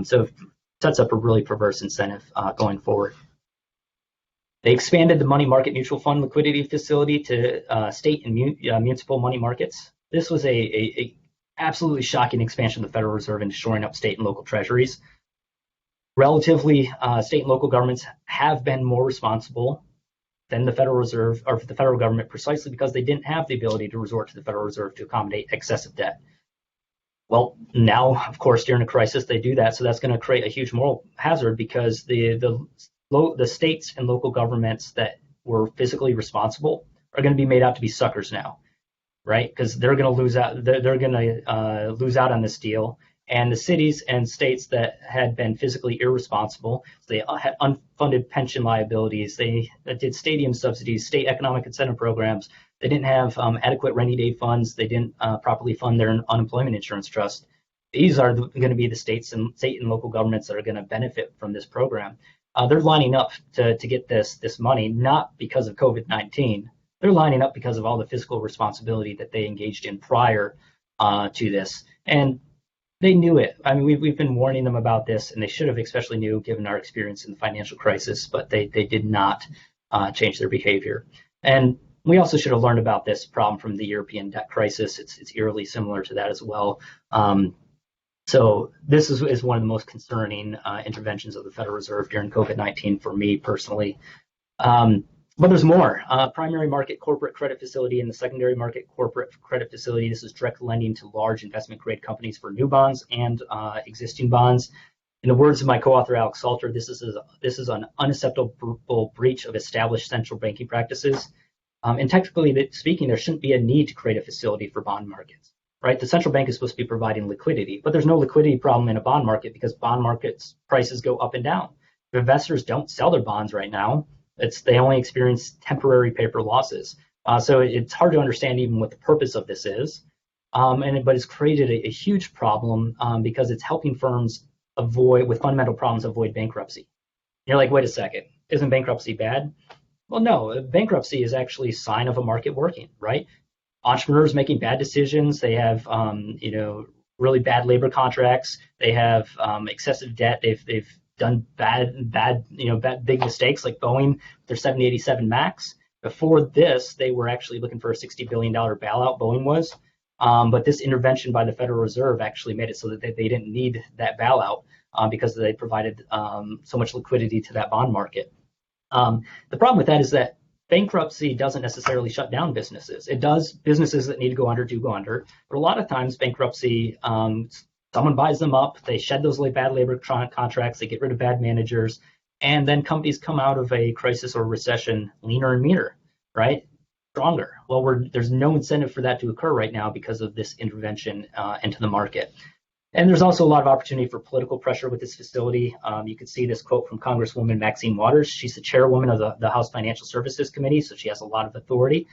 So it sets up a really perverse incentive going forward. They expanded the money market mutual fund liquidity facility to state and municipal money markets. This was a absolutely shocking expansion of the Federal Reserve into shoring up state and local treasuries. Relatively, state and local governments have been more responsible than the Federal Reserve or the federal government, precisely because they didn't have the ability to resort to the Federal Reserve to accommodate excessive debt. Well, now, of course, during a crisis, they do that. So that's going to create a huge moral hazard because the states and local governments that were physically responsible are going to be made out to be suckers now, right? Because they're going to lose out. They're going to lose out on this deal. And the cities and states that had been physically irresponsible, they had unfunded pension liabilities, they did stadium subsidies, state economic incentive programs, they didn't have adequate rainy day funds, they didn't properly fund their unemployment insurance trust. These are going to be the state and local governments that are going to benefit from this program. They're lining up to get this money, not because of COVID-19. They're lining up because of all the fiscal responsibility that they engaged in prior to this. And they knew it. I mean, we've been warning them about this, and they should have especially knew given our experience in the financial crisis, but they did not change their behavior. And we also should have learned about this problem from the European debt crisis. It's eerily similar to that as well. So this is one of the most concerning interventions of the Federal Reserve during COVID-19 for me personally. But there's more. Primary market corporate credit facility and the secondary market corporate credit facility. This is direct lending to large investment grade companies for new bonds and existing bonds. In the words of my co-author Alex Salter, this is an unacceptable breach of established central banking practices. And technically speaking, there shouldn't be a need to create a facility for bond markets, right? The central bank is supposed to be providing liquidity, but there's no liquidity problem in a bond market because bond markets prices go up and down. If investors don't sell their bonds right now, they only experience temporary paper losses. So it's hard to understand even what the purpose of this is. But it's created a huge problem because it's helping firms with fundamental problems, avoid bankruptcy. You're like, wait a second, isn't bankruptcy bad? Well, no, bankruptcy is actually a sign of a market working, right? Entrepreneurs making bad decisions, they have really bad labor contracts. They have excessive debt. They've done bad big mistakes like Boeing, their 787 Max. Before this, they were actually looking for a $60 billion bailout. Boeing was. But this intervention by the Federal Reserve actually made it so that they didn't need that bailout because they provided so much liquidity to that bond market. The problem with that is that bankruptcy doesn't necessarily shut down businesses. It does. Businesses that need to go under do go under. But a lot of times bankruptcy, someone buys them up, they shed those bad labor contracts, they get rid of bad managers, and then companies come out of a crisis or recession leaner and meaner, right? Stronger. Well, there's no incentive for that to occur right now because of this intervention into the market. And there's also a lot of opportunity for political pressure with this facility. You can see this quote from Congresswoman Maxine Waters. She's the chairwoman of the House Financial Services Committee, so she has a lot of authority.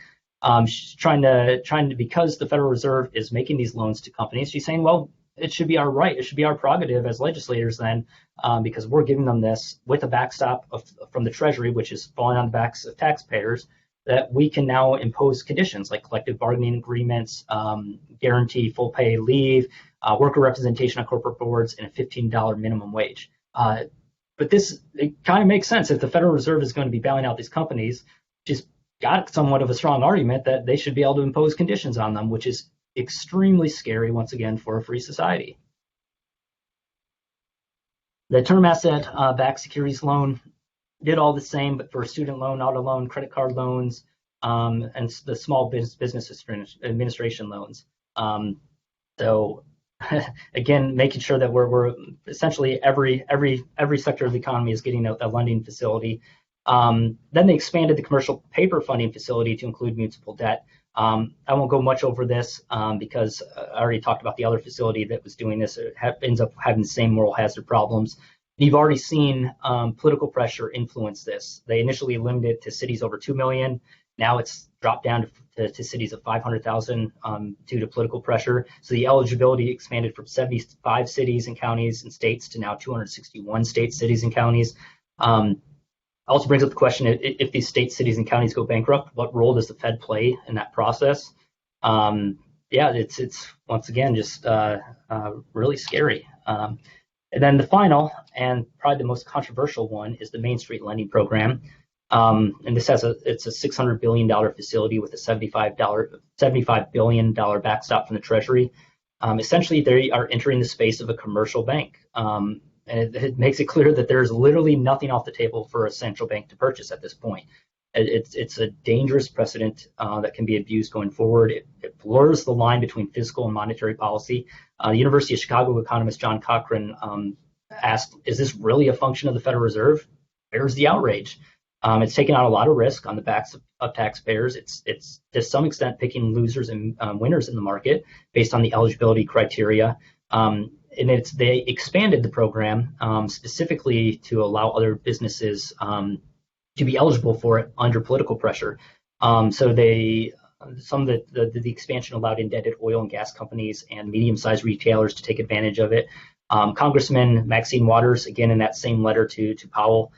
She's trying to, because the Federal Reserve is making these loans to companies, she's saying, well, it should be our right, it should be our prerogative as legislators then, because we're giving them this with a backstop from the Treasury, which is falling on the backs of taxpayers, that we can now impose conditions like collective bargaining agreements, guarantee full pay leave, worker representation on corporate boards, and a $15 minimum wage. But it kind of makes sense. If the Federal Reserve is going to be bailing out these companies, she's got somewhat of a strong argument that they should be able to impose conditions on them, which is extremely scary, once again, for a free society. The term asset backed securities loan did all the same, but for student loan, auto loan, credit card loans, and the small business administration loans. So again, making sure that we're essentially every sector of the economy is getting a lending facility. Then they expanded the commercial paper funding facility to include municipal debt. I won't go much over this because I already talked about the other facility that was doing this. It ends up having the same moral hazard problems. You've already seen political pressure influence this. They initially limited it to cities over 2 million. Now it's dropped down to cities of 500,000 due to political pressure. So the eligibility expanded from 75 cities and counties and states to now 261 states, cities, and counties. Also brings up the question, if these states, cities, and counties go bankrupt, what role does the Fed play in that process? It's once again just really scary. And then the final and probably the most controversial one is the Main Street Lending Program. And this it's a $600 billion facility with a $75 billion backstop from the Treasury. Essentially, they are entering the space of a commercial bank. And it makes it clear that there's literally nothing off the table for a central bank to purchase at this point. It's a dangerous precedent that can be abused going forward. It blurs the line between fiscal and monetary policy. The University of Chicago economist John Cochrane asked, is this really a function of the Federal Reserve? Where's the outrage? It's taken on a lot of risk on the backs of taxpayers. It's to some extent picking losers and winners in the market based on the eligibility criteria. And they expanded the program specifically to allow other businesses to be eligible for it under political pressure. So some of the expansion allowed indebted oil and gas companies and medium-sized retailers to take advantage of it. Congressman Maxine Waters, again in that same letter to Powell,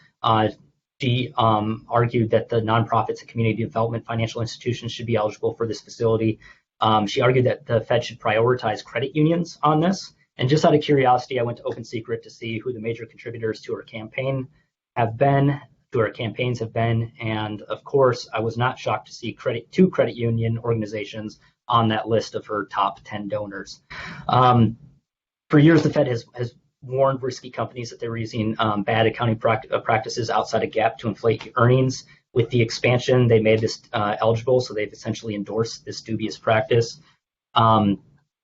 she argued that the nonprofits and community development financial institutions should be eligible for this facility. She argued that the Fed should prioritize credit unions on this. And just out of curiosity, I went to Open Secret to see who the major contributors to her campaigns have been. And of course, I was not shocked to see two credit union organizations on that list of her top 10 donors. For years, the Fed has warned risky companies that they were using bad accounting practices outside of GAAP to inflate earnings. With the expansion, they made this eligible, so they've essentially endorsed this dubious practice.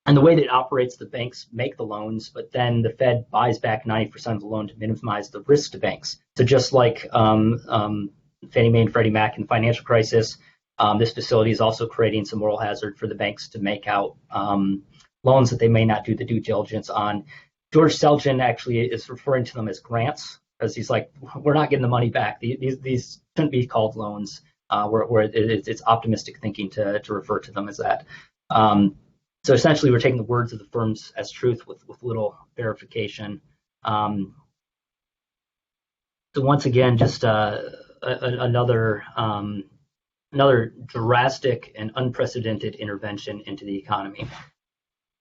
And the way that it operates, the banks make the loans, but then the Fed buys back 90% of the loan to minimize the risk to banks. So just like Fannie Mae and Freddie Mac in the financial crisis, this facility is also creating some moral hazard for the banks to make out loans that they may not do the due diligence on. George Selgin actually is referring to them as grants because he's like, we're not getting the money back. These shouldn't be called loans, where it's optimistic thinking to refer to them as that. So essentially, we're taking the words of the firms as truth with little verification. So once again, just another drastic and unprecedented intervention into the economy.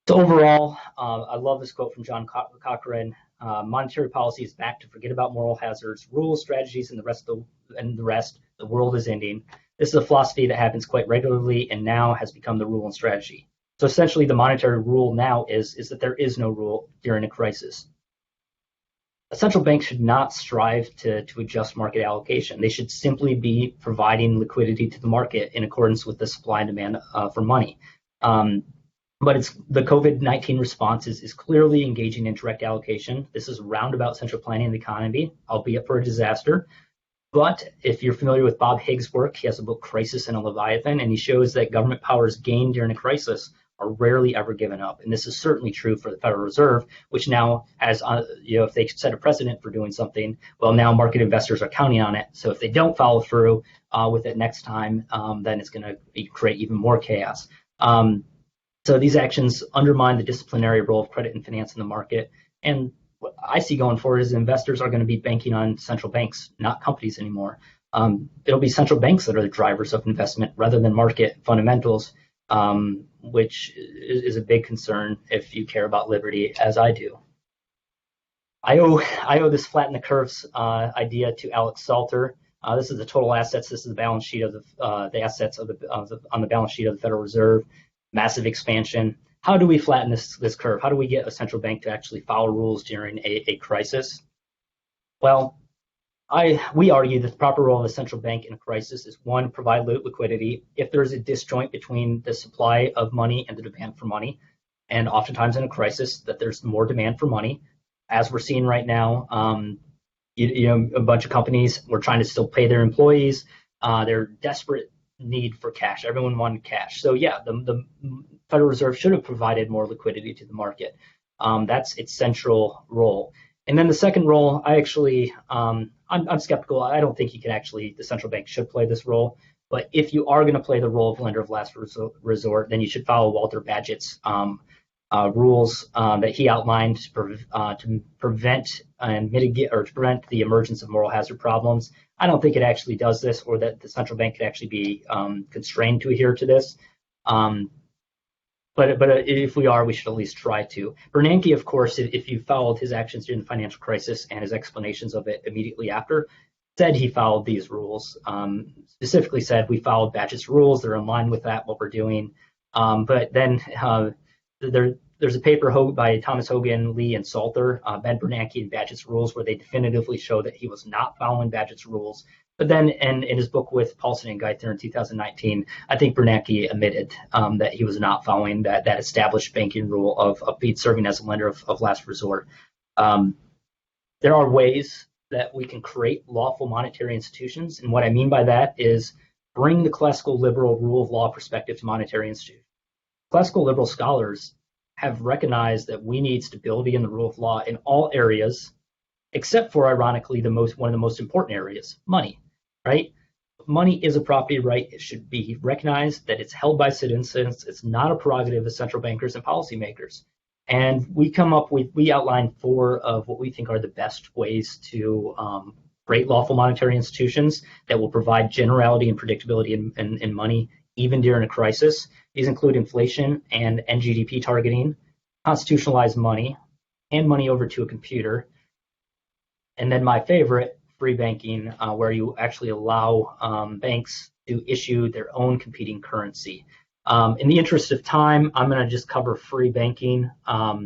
So overall, I love this quote from John Cochrane. Monetary policy is back to forget about moral hazards, rules, strategies, and the rest. The world is ending. This is a philosophy that happens quite regularly and now has become the rule and strategy. So essentially, the monetary rule now is that there is no rule during a crisis. A central bank should not strive to adjust market allocation. They should simply be providing liquidity to the market in accordance with the supply and demand for money. But the COVID-19 response is clearly engaging in direct allocation. This is roundabout central planning of the economy, albeit for a disaster. But if you're familiar with Bob Higgs' work, he has a book, Crisis and a Leviathan, and he shows that government powers gained during a crisis are rarely ever given up. And this is certainly true for the Federal Reserve, which now has, if they set a precedent for doing something, well, now market investors are counting on it. So if they don't follow through with it next time, then it's going to create even more chaos. So these actions undermine the disciplinary role of credit and finance in the market. And what I see going forward is investors are going to be banking on central banks, not companies anymore. It'll be central banks that are the drivers of investment rather than market fundamentals, which is a big concern if you care about liberty, as I do. I owe this flatten the curves idea to Alex Salter. This is the total assets. This is the balance sheet of the assets on the balance sheet of the Federal Reserve. Massive expansion. How do we flatten this curve? How do we get a central bank to actually follow rules during a crisis? Well, we argue that the proper role of a central bank in a crisis is, one, provide liquidity. If there's a disjoint between the supply of money and the demand for money, and oftentimes in a crisis that there's more demand for money, as we're seeing right now, a bunch of companies were trying to still pay their employees. They're desperate need for cash. Everyone wanted cash. So yeah, the Federal Reserve should have provided more liquidity to the market. That's its central role. And then the second role, I'm skeptical. I don't think the central bank should play this role. But if you are going to play the role of lender of last resort, then you should follow Walter Bagehot's rules that he outlined to prevent and mitigate or to prevent the emergence of moral hazard problems. I don't think it actually does this, or that the central bank could actually be constrained to adhere to this. But if we are, we should at least try to. Bernanke, of course, if you followed his actions during the financial crisis and his explanations of it immediately after, said he followed these rules. Specifically said, we followed Bagehot's rules. They're in line with that, what we're doing. But then there's a paper by Thomas Hogan, Lee, and Salter, Ben Bernanke and Bagehot's rules, where they definitively show that he was not following Bagehot's rules. But then in his book with Paulson and Geithner in 2019, I think Bernanke admitted that he was not following that established banking rule of serving as a lender of last resort. There are ways that we can create lawful monetary institutions. And what I mean by that is bring the classical liberal rule of law perspective to monetary institutions. Classical liberal scholars have recognized that we need stability in the rule of law in all areas, except for, ironically, one of the most important areas, money, right? Money is a property right. It should be recognized that it's held by citizens. It's not a prerogative of central bankers and policymakers. And we outline 4 of what we think are the best ways to create lawful monetary institutions that will provide generality and predictability in money, even during a crisis. These include inflation and NGDP targeting, constitutionalized money, hand money over to a computer, and then my favorite, free banking, where you actually allow banks to issue their own competing currency. In the interest of time, I'm going to just cover free banking, but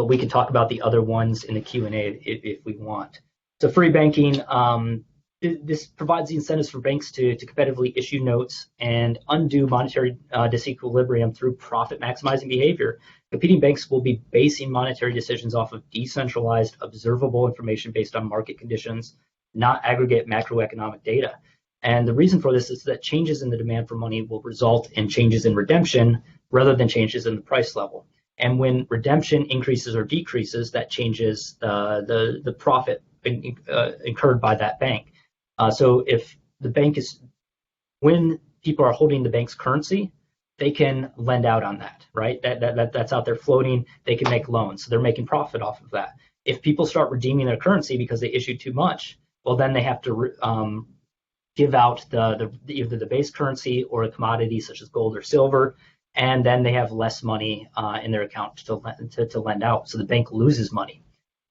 we can talk about the other ones in the Q&A if we want. So free banking, this provides the incentives for banks to competitively issue notes and undo monetary disequilibrium through profit maximizing behavior. Competing banks will be basing monetary decisions off of decentralized, observable information based on market conditions, not aggregate macroeconomic data. And the reason for this is that changes in the demand for money will result in changes in redemption rather than changes in the price level. And when redemption increases or decreases, that changes the profit incurred by that bank. So if the bank when people are holding the bank's currency, they can lend out on that, right? That's out there floating. They can make loans, so they're making profit off of that. If people start redeeming their currency because they issued too much, well, then they have to give out either the base currency or a commodity such as gold or silver. and then they have less money in their account to lend out. So the bank loses money.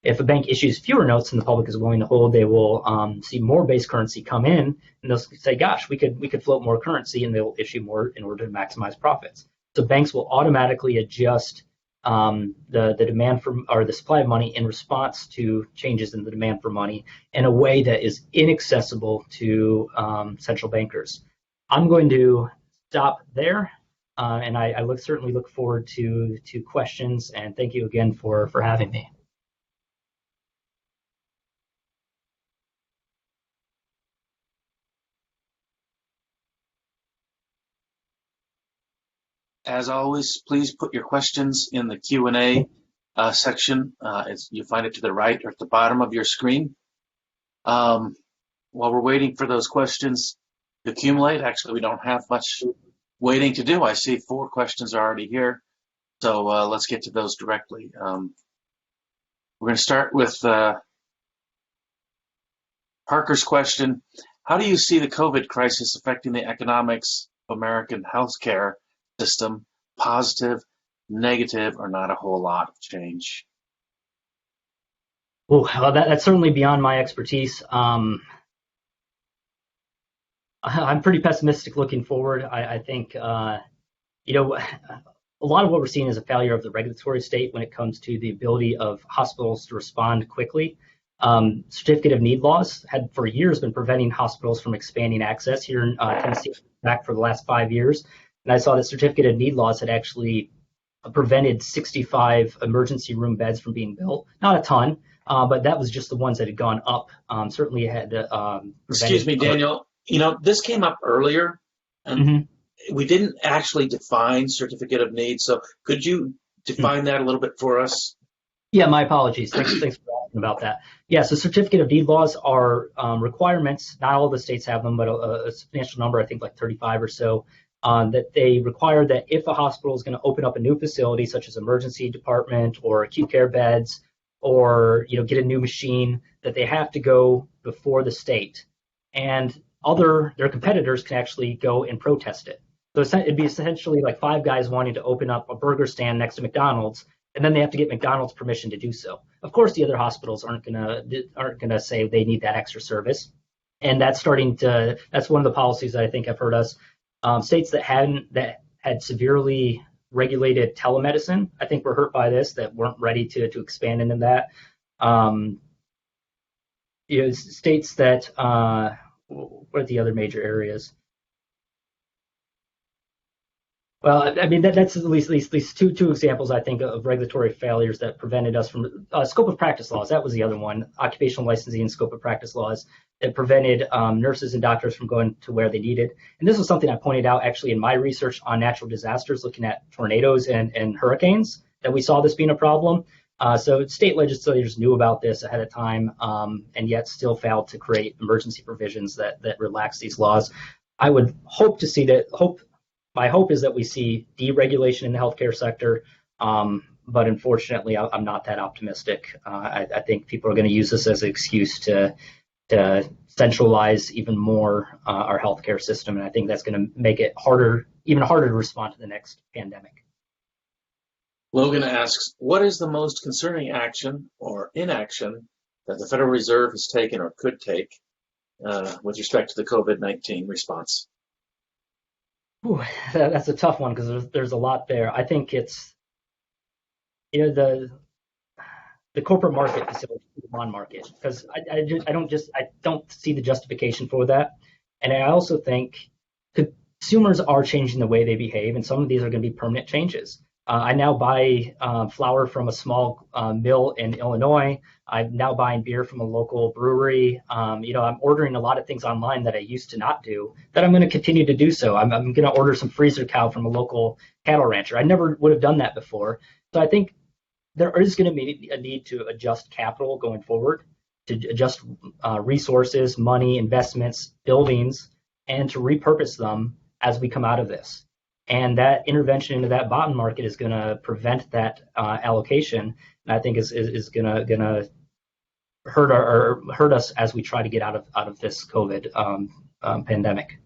If a bank issues fewer notes than the public is willing to hold, they will see more base currency come in, and they'll say, "Gosh, we could float more currency," and they'll issue more in order to maximize profits. So banks will automatically adjust the demand for or the supply of money in response to changes in the demand for money in a way that is inaccessible to central bankers. I'm going to stop there, and I certainly look forward to questions. And thank you again for having me. As always, please put your questions in the Q&A section. You find it to the right or at the bottom of your screen. While we're waiting for those questions to accumulate, actually, we don't have much waiting to do. I see 4 questions are already here, so let's get to those directly. We're going to start with Parker's question. How do you see the COVID crisis affecting the economics of American healthcare system? Positive, negative, or not a whole lot of change? Well, that's certainly beyond my expertise. I'm pretty pessimistic looking forward. I think, a lot of what we're seeing is a failure of the regulatory state when it comes to the ability of hospitals to respond quickly. Certificate of need laws had for years been preventing hospitals from expanding access here in Tennessee, back for the last 5 years. And I saw that certificate of need laws had actually prevented 65 emergency room beds from being built. Not a ton, but that was just the ones that had gone up. Certainly had. Excuse me, Daniel. This came up earlier, and we didn't actually define certificate of need. So could you define that a little bit for us? Yeah, my apologies. Thanks for asking about that. Yeah, so certificate of need laws are requirements. Not all the states have them, but a substantial number, I think like 35 or so, that they require that if a hospital is going to open up a new facility, such as emergency department or acute care beds, or get a new machine, that they have to go before the state, and their competitors can actually go and protest it. So it'd be essentially like 5 guys wanting to open up a burger stand next to McDonald's, and then they have to get McDonald's permission to do so. Of course, the other hospitals aren't gonna say they need that extra service, and that's one of the policies that I think I've heard us. States that had severely regulated telemedicine, I think, were hurt by this, that weren't ready to expand into that. States that what are the other major areas? Well, I mean, that's at least two examples, I think, of regulatory failures that prevented us from scope of practice laws. That was the other one, occupational licensing and scope of practice laws that prevented nurses and doctors from going to where they needed. And this was something I pointed out actually in my research on natural disasters, looking at tornadoes and hurricanes, that we saw this being a problem. So state legislators knew about this ahead of time, and yet still failed to create emergency provisions that relax these laws. I would hope to see that. My hope is that we see deregulation in the healthcare sector, but unfortunately, I'm not that optimistic. I think people are going to use this as an excuse to centralize even more our healthcare system, and I think that's going to make it even harder to respond to the next pandemic. Logan asks, what is the most concerning action or inaction that the Federal Reserve has taken or could take with respect to the COVID-19 response? Ooh, that's a tough one because there's a lot there. I think it's the corporate market facility, the bond market, because I don't see the justification for that, and I also think consumers are changing the way they behave, and some of these are going to be permanent changes. I now buy flour from a small mill in Illinois. I'm now buying beer from a local brewery. I'm ordering a lot of things online that I used to not do, that I'm going to continue to do so. I'm going to order some freezer cow from a local cattle rancher. I never would have done that before. So I think there is going to be a need to adjust capital going forward, to adjust resources, money, investments, buildings, and to repurpose them as we come out of this. And that intervention into that bond market is going to prevent that allocation, and I think is going to hurt us as we try to get out of this COVID pandemic.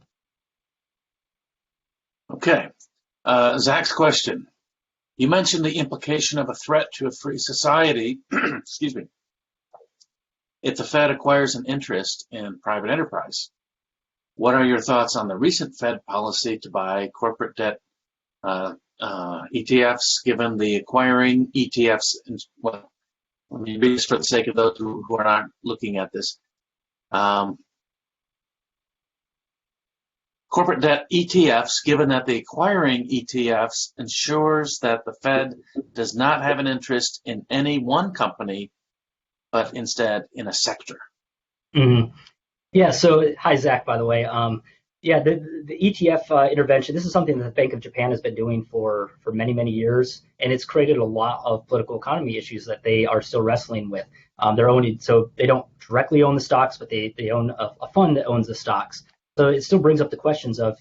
Okay, Zach's question. You mentioned the implication of a threat to a free society, excuse me, if the Fed acquires an interest in private enterprise. What are your thoughts on the recent Fed policy to buy corporate debt ETFs, given the acquiring ETFs? Well, let me read this for the sake of those who are not looking at this. Corporate debt ETFs, given that the acquiring ETFs ensures that the Fed does not have an interest in any one company, but instead in a sector. Mm-hmm. Yeah, so hi, Zach, by the way. The ETF intervention, this is something that the Bank of Japan has been doing for many, many years, and it's created a lot of political economy issues that they are still wrestling with. So they don't directly own the stocks, but they own a fund that owns the stocks. So it still brings up the questions of,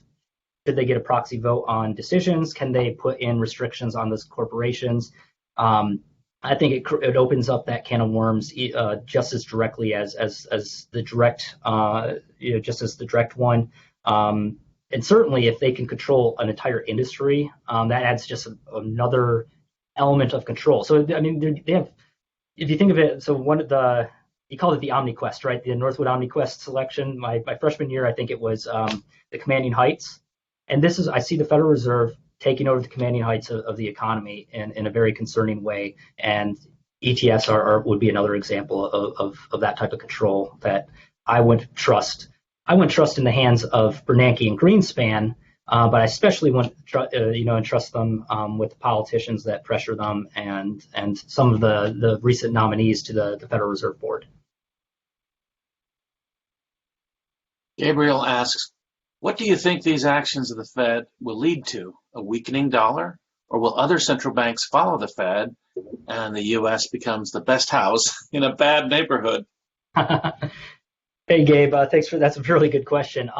should they get a proxy vote on decisions? Can they put in restrictions on those corporations? I think it opens up that can of worms just as directly as the direct just as the direct one. And certainly, if they can control an entire industry, that adds just another element of control. So I mean, they have, if you think of it, so you call it the OmniQuest, right? The Northwood OmniQuest selection. My freshman year, I think it was the Commanding Heights. And I see the Federal Reserve taking over the commanding heights of the economy in a very concerning way. And ETFs would be another example of that type of control that I wouldn't trust. I wouldn't trust in the hands of Bernanke and Greenspan, but I especially wouldn't entrust them with the politicians that pressure them and some of the recent nominees to the Federal Reserve Board. Gabriel asks, what do you think these actions of the Fed will lead to? A weakening dollar? Or will other central banks follow the Fed and the U.S. becomes the best house in a bad neighborhood? Hey, Gabe, that's a really good question.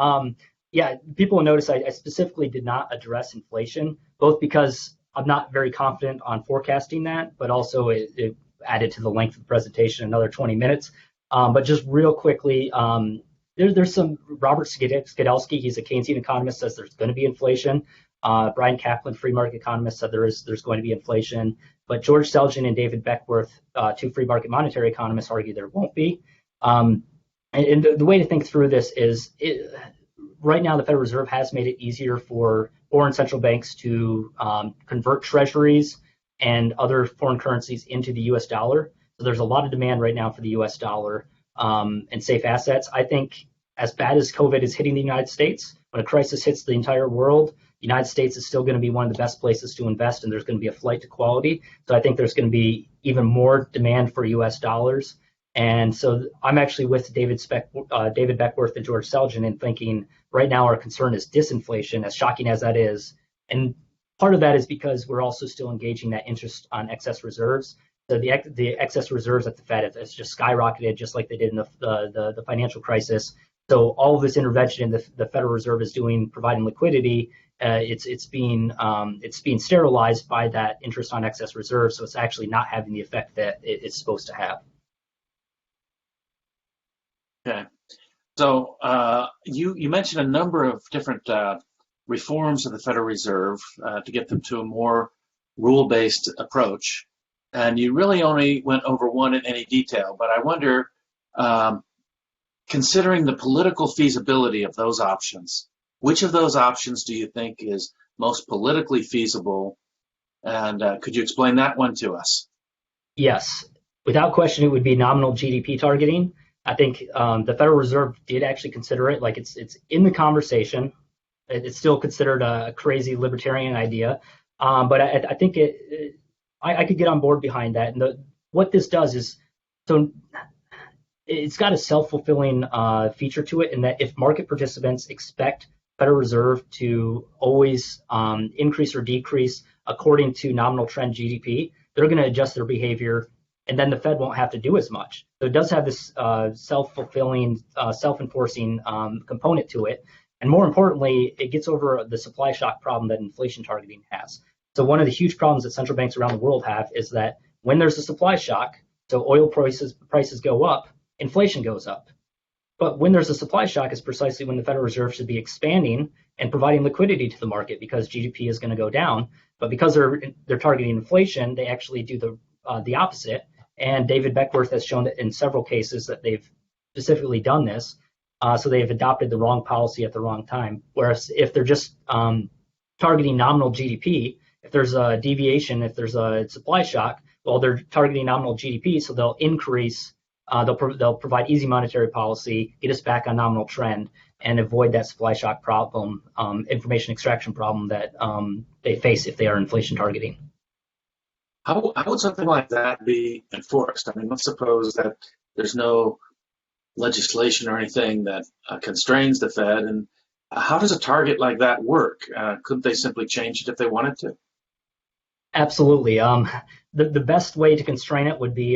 People will notice I specifically did not address inflation, both because I'm not very confident on forecasting that, but also it added to the length of the presentation another 20 minutes. But just real quickly, there's some Robert Skidelsky, he's a Keynesian economist, says there's going to be inflation. Brian Kaplan, free market economist, said there's going to be inflation. But George Selgin and David Beckworth, two free market monetary economists, argue there won't be. And the way to think through this is, right now the Federal Reserve has made it easier for foreign central banks to convert treasuries and other foreign currencies into the U.S. dollar. So there's a lot of demand right now for the U.S. dollar and safe assets. I think as bad as COVID is hitting the United States, when a crisis hits the entire world, the United States is still going to be one of the best places to invest, and there's going to be a flight to quality. So I think there's going to be even more demand for U.S. dollars. And so I'm actually with David Beckworth and George Selgin in thinking right now our concern is disinflation, as shocking as that is. And part of that is because we're also still engaging that interest on excess reserves. So the excess reserves at the Fed has just skyrocketed, just like they did in the financial crisis. So all of this intervention the Federal Reserve is doing, providing liquidity, it's being sterilized by that interest on excess reserves. So it's actually not having the effect that it's supposed to have. Okay, so you mentioned a number of different reforms of the Federal Reserve to get them to a more rule-based approach, and you really only went over one in any detail. But I wonder, considering the political feasibility of those options, which of those options do you think is most politically feasible? And could you explain that one to us? Yes, without question, it would be nominal GDP targeting. I think the Federal Reserve did actually consider it. Like it's in the conversation. It's still considered a crazy libertarian idea, but I think I could get on board behind that. And what this does is, so it's got a self-fulfilling feature to it, in that if market participants expect Federal Reserve to always increase or decrease according to nominal trend GDP, they're going to adjust their behavior, and then the Fed won't have to do as much. So it does have this self-fulfilling, self-enforcing component to it. And more importantly, it gets over the supply shock problem that inflation targeting has. So one of the huge problems that central banks around the world have is that when there's a supply shock, so oil prices go up, inflation goes up. But when there's a supply shock is precisely when the Federal Reserve should be expanding and providing liquidity to the market because GDP is going to go down. But because they're targeting inflation, they actually do the opposite. And David Beckworth has shown that in several cases that they've specifically done this. So they've adopted the wrong policy at the wrong time. Whereas if they're just targeting nominal GDP, if there's a deviation, if there's a supply shock, well, they're targeting nominal GDP, so they'll increase, they'll provide easy monetary policy, get us back on nominal trend, and avoid that supply shock problem, information extraction problem that they face if they are inflation targeting. How would something like that be enforced? I mean, let's suppose that there's no legislation or anything that constrains the Fed, and how does a target like that work? Couldn't they simply change it if they wanted to? Absolutely. The best way to constrain it would be,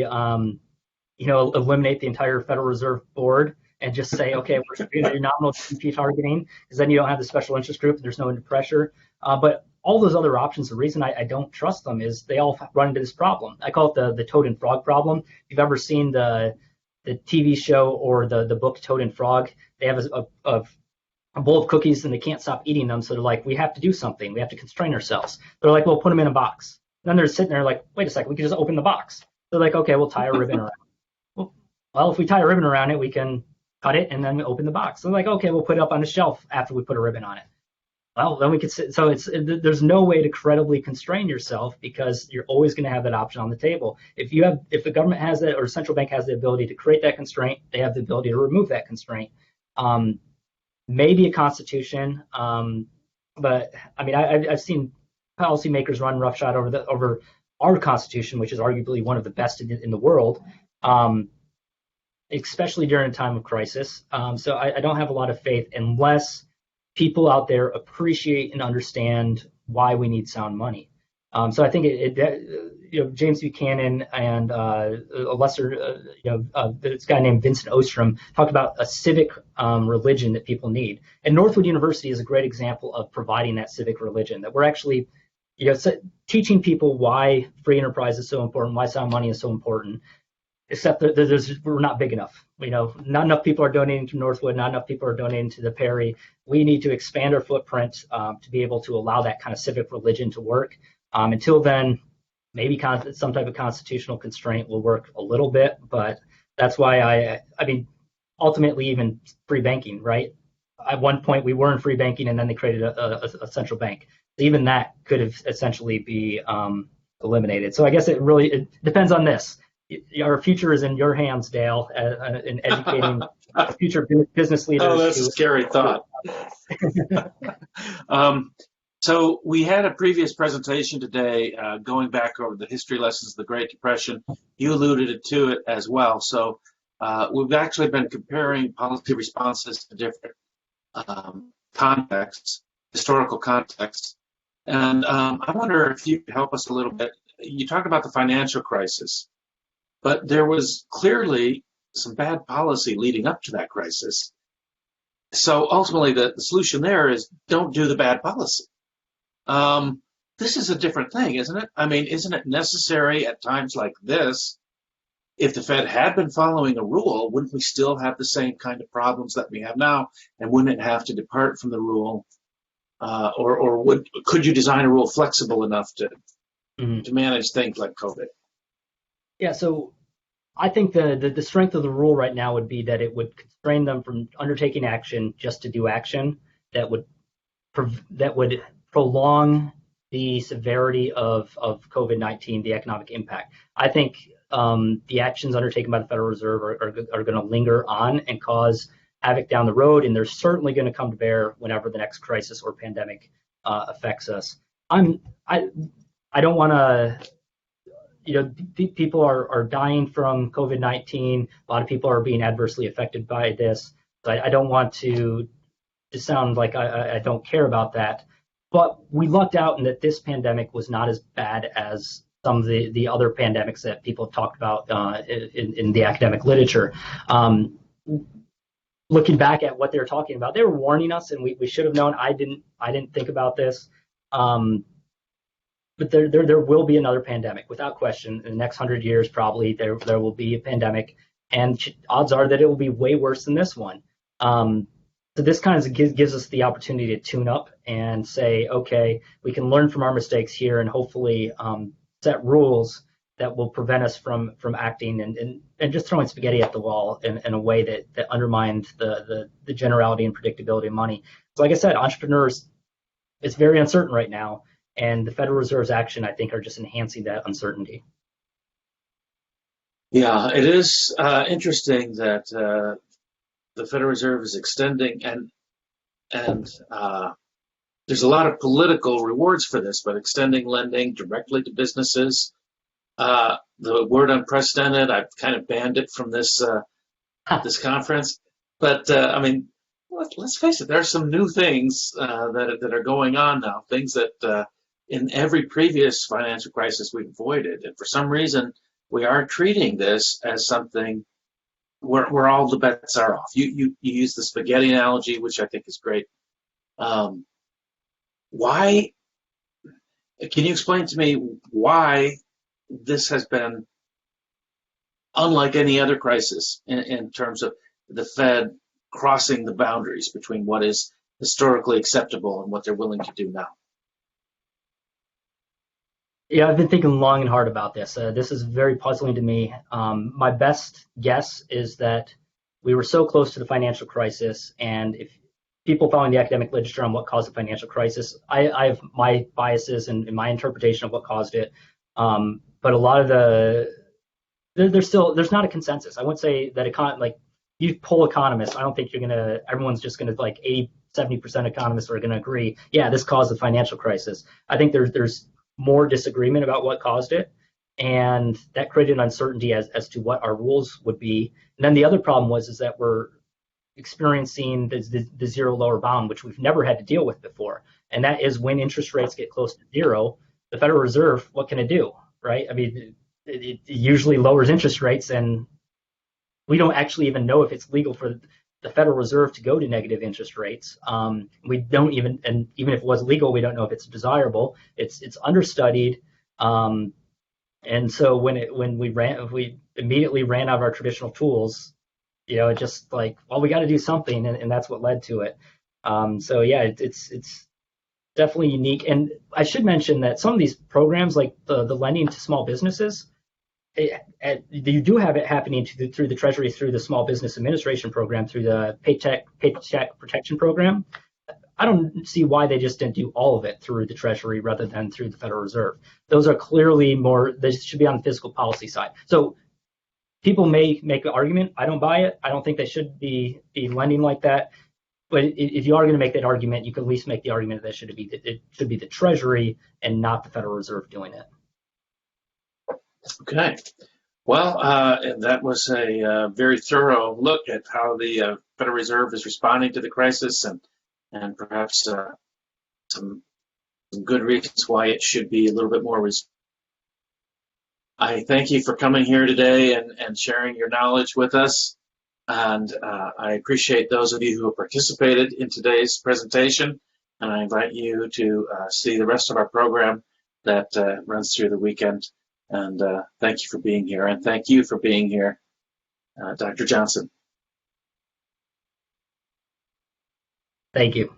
eliminate the entire Federal Reserve Board and just say, okay, we're going to do nominal GDP targeting, because then you don't have the special interest group and there's no pressure. But all those other options, the reason I don't trust them is they all run into this problem. I call it the toad and frog problem. If you've ever seen the TV show or the book Toad and Frog, they have a bowl of cookies and they can't stop eating them. So they're like, we have to do something. We have to constrain ourselves. They're like, well, put them in a box. And then they're sitting there like, wait a second, we can just open the box. They're like, okay, we'll tie a ribbon around it. Well, if we tie a ribbon around it, we can cut it and then we open the box. So they're like, okay, we'll put it up on the shelf after we put a ribbon on it. Well, then we could sit. So there's no way to credibly constrain yourself because you're always going to have that option on the table. If the government has it or a central bank has the ability to create that constraint, they have the ability to remove that constraint. Maybe a constitution, but I mean, I've seen policymakers run roughshod over our constitution, which is arguably one of the best in the world, especially during a time of crisis. So I don't have a lot of faith unless people out there appreciate and understand why we need sound money. So I think James Buchanan and this guy named Vincent Ostrom talked about a civic religion that people need. And Northwood University is a great example of providing that civic religion, that we're actually teaching people why free enterprise is so important, why sound money is so important, except that we're not big enough. Not enough people are donating to Northwood, not enough people are donating to the Perry. We need to expand our footprint to be able to allow that kind of civic religion to work. Until then, maybe some type of constitutional constraint will work a little bit, but that's why I mean, ultimately even free banking, right? At one point we were in free banking and then they created a central bank. So even that could have essentially be eliminated. So I guess it depends on this. Our future is in your hands, Dale, in educating future business leaders. Oh, that's a scary thought. So we had a previous presentation today going back over the history lessons of the Great Depression. You alluded to it as well. So we've actually been comparing policy responses to different contexts, historical contexts. And I wonder if you could help us a little bit. You talked about the financial crisis, but there was clearly some bad policy leading up to that crisis. So ultimately, the solution there is don't do the bad policy. This is a different thing, isn't it? I mean, isn't it necessary at times like this, if the Fed had been following a rule, wouldn't we still have the same kind of problems that we have now? And wouldn't it have to depart from the rule? Or could you design a rule flexible enough to manage things like COVID? Yeah, so I think the strength of the rule right now would be that it would constrain them from undertaking action just to do action that would prolong the severity of COVID-19, the economic impact. I think the actions undertaken by the Federal Reserve are going to linger on and cause havoc down the road, and they're certainly going to come to bear whenever the next crisis or pandemic affects us. I don't want to. People are dying from COVID-19. A lot of people are being adversely affected by this. So I don't want to sound like I don't care about that. But we lucked out in that this pandemic was not as bad as some of the other pandemics that people have talked about in the academic literature. Looking back at what they were talking about, they were warning us, and we should have known. I didn't think about this. But there will be another pandemic, without question. In the next 100 years, probably there will be a pandemic, and odds are that it will be way worse than this one. So this kind of gives us the opportunity to tune up and say, okay, we can learn from our mistakes here and hopefully set rules that will prevent us from acting and just throwing spaghetti at the wall in a way that undermines the generality and predictability of money. So like I said, entrepreneurs, it's very uncertain right now, and the Federal Reserve's action, I think, are just enhancing that uncertainty. Yeah, it is interesting that the Federal Reserve is extending, and there's a lot of political rewards for this, but extending lending directly to businesses. The word unprecedented, I've kind of banned it from this this conference. But I mean, let's face it, there are some new things that are going on now, things that in every previous financial crisis we've avoided. And for some reason, we are treating this as something where all the bets are off. You use the spaghetti analogy, which I think is great. Why? Can you explain to me why this has been unlike any other crisis in terms of the Fed crossing the boundaries between what is historically acceptable and what they're willing to do now? Yeah, I've been thinking long and hard about this. This is very puzzling to me. My best guess is that we were so close to the financial crisis, and if people following the academic literature on what caused the financial crisis, I have my biases and my interpretation of what caused it. But a lot of there's not a consensus. I wouldn't say that like you poll economists, I don't think everyone's just gonna like 70% economists are gonna agree, yeah, this caused the financial crisis. I think there's more disagreement about what caused it, and that created uncertainty as to what our rules would be. And then the other problem is that we're experiencing the zero lower bound, which we've never had to deal with before, and that is when interest rates get close to zero, the Federal Reserve, what can it do, right? I mean, it usually lowers interest rates, and we don't actually even know if it's legal for the Federal Reserve to go to negative interest rates. We don't even, and even if it was legal, we don't know if it's desirable. It's understudied, and so when we immediately ran out of our traditional tools, it just like, well, we got to do something, and that's what led to it. So yeah, it's definitely unique. And I should mention that some of these programs, like the lending to small businesses, you do have it happening through the Treasury, through the Small Business Administration Program, through the Paycheck Protection Program. I don't see why they just didn't do all of it through the Treasury rather than through the Federal Reserve. Those are clearly they should be on the fiscal policy side. So people may make the argument. I don't buy it. I don't think they should be lending like that. But if you are going to make that argument, you can at least make the argument that it should be the Treasury and not the Federal Reserve doing it. Okay. Well, that was a very thorough look at how the Federal Reserve is responding to the crisis, and perhaps some good reasons why it should be a little bit more responsive. I thank you for coming here today and sharing your knowledge with us. And I appreciate those of you who have participated in today's presentation. And I invite you to see the rest of our program that runs through the weekend. And thank you for being here. And thank you for being here, Dr. Johnson. Thank you.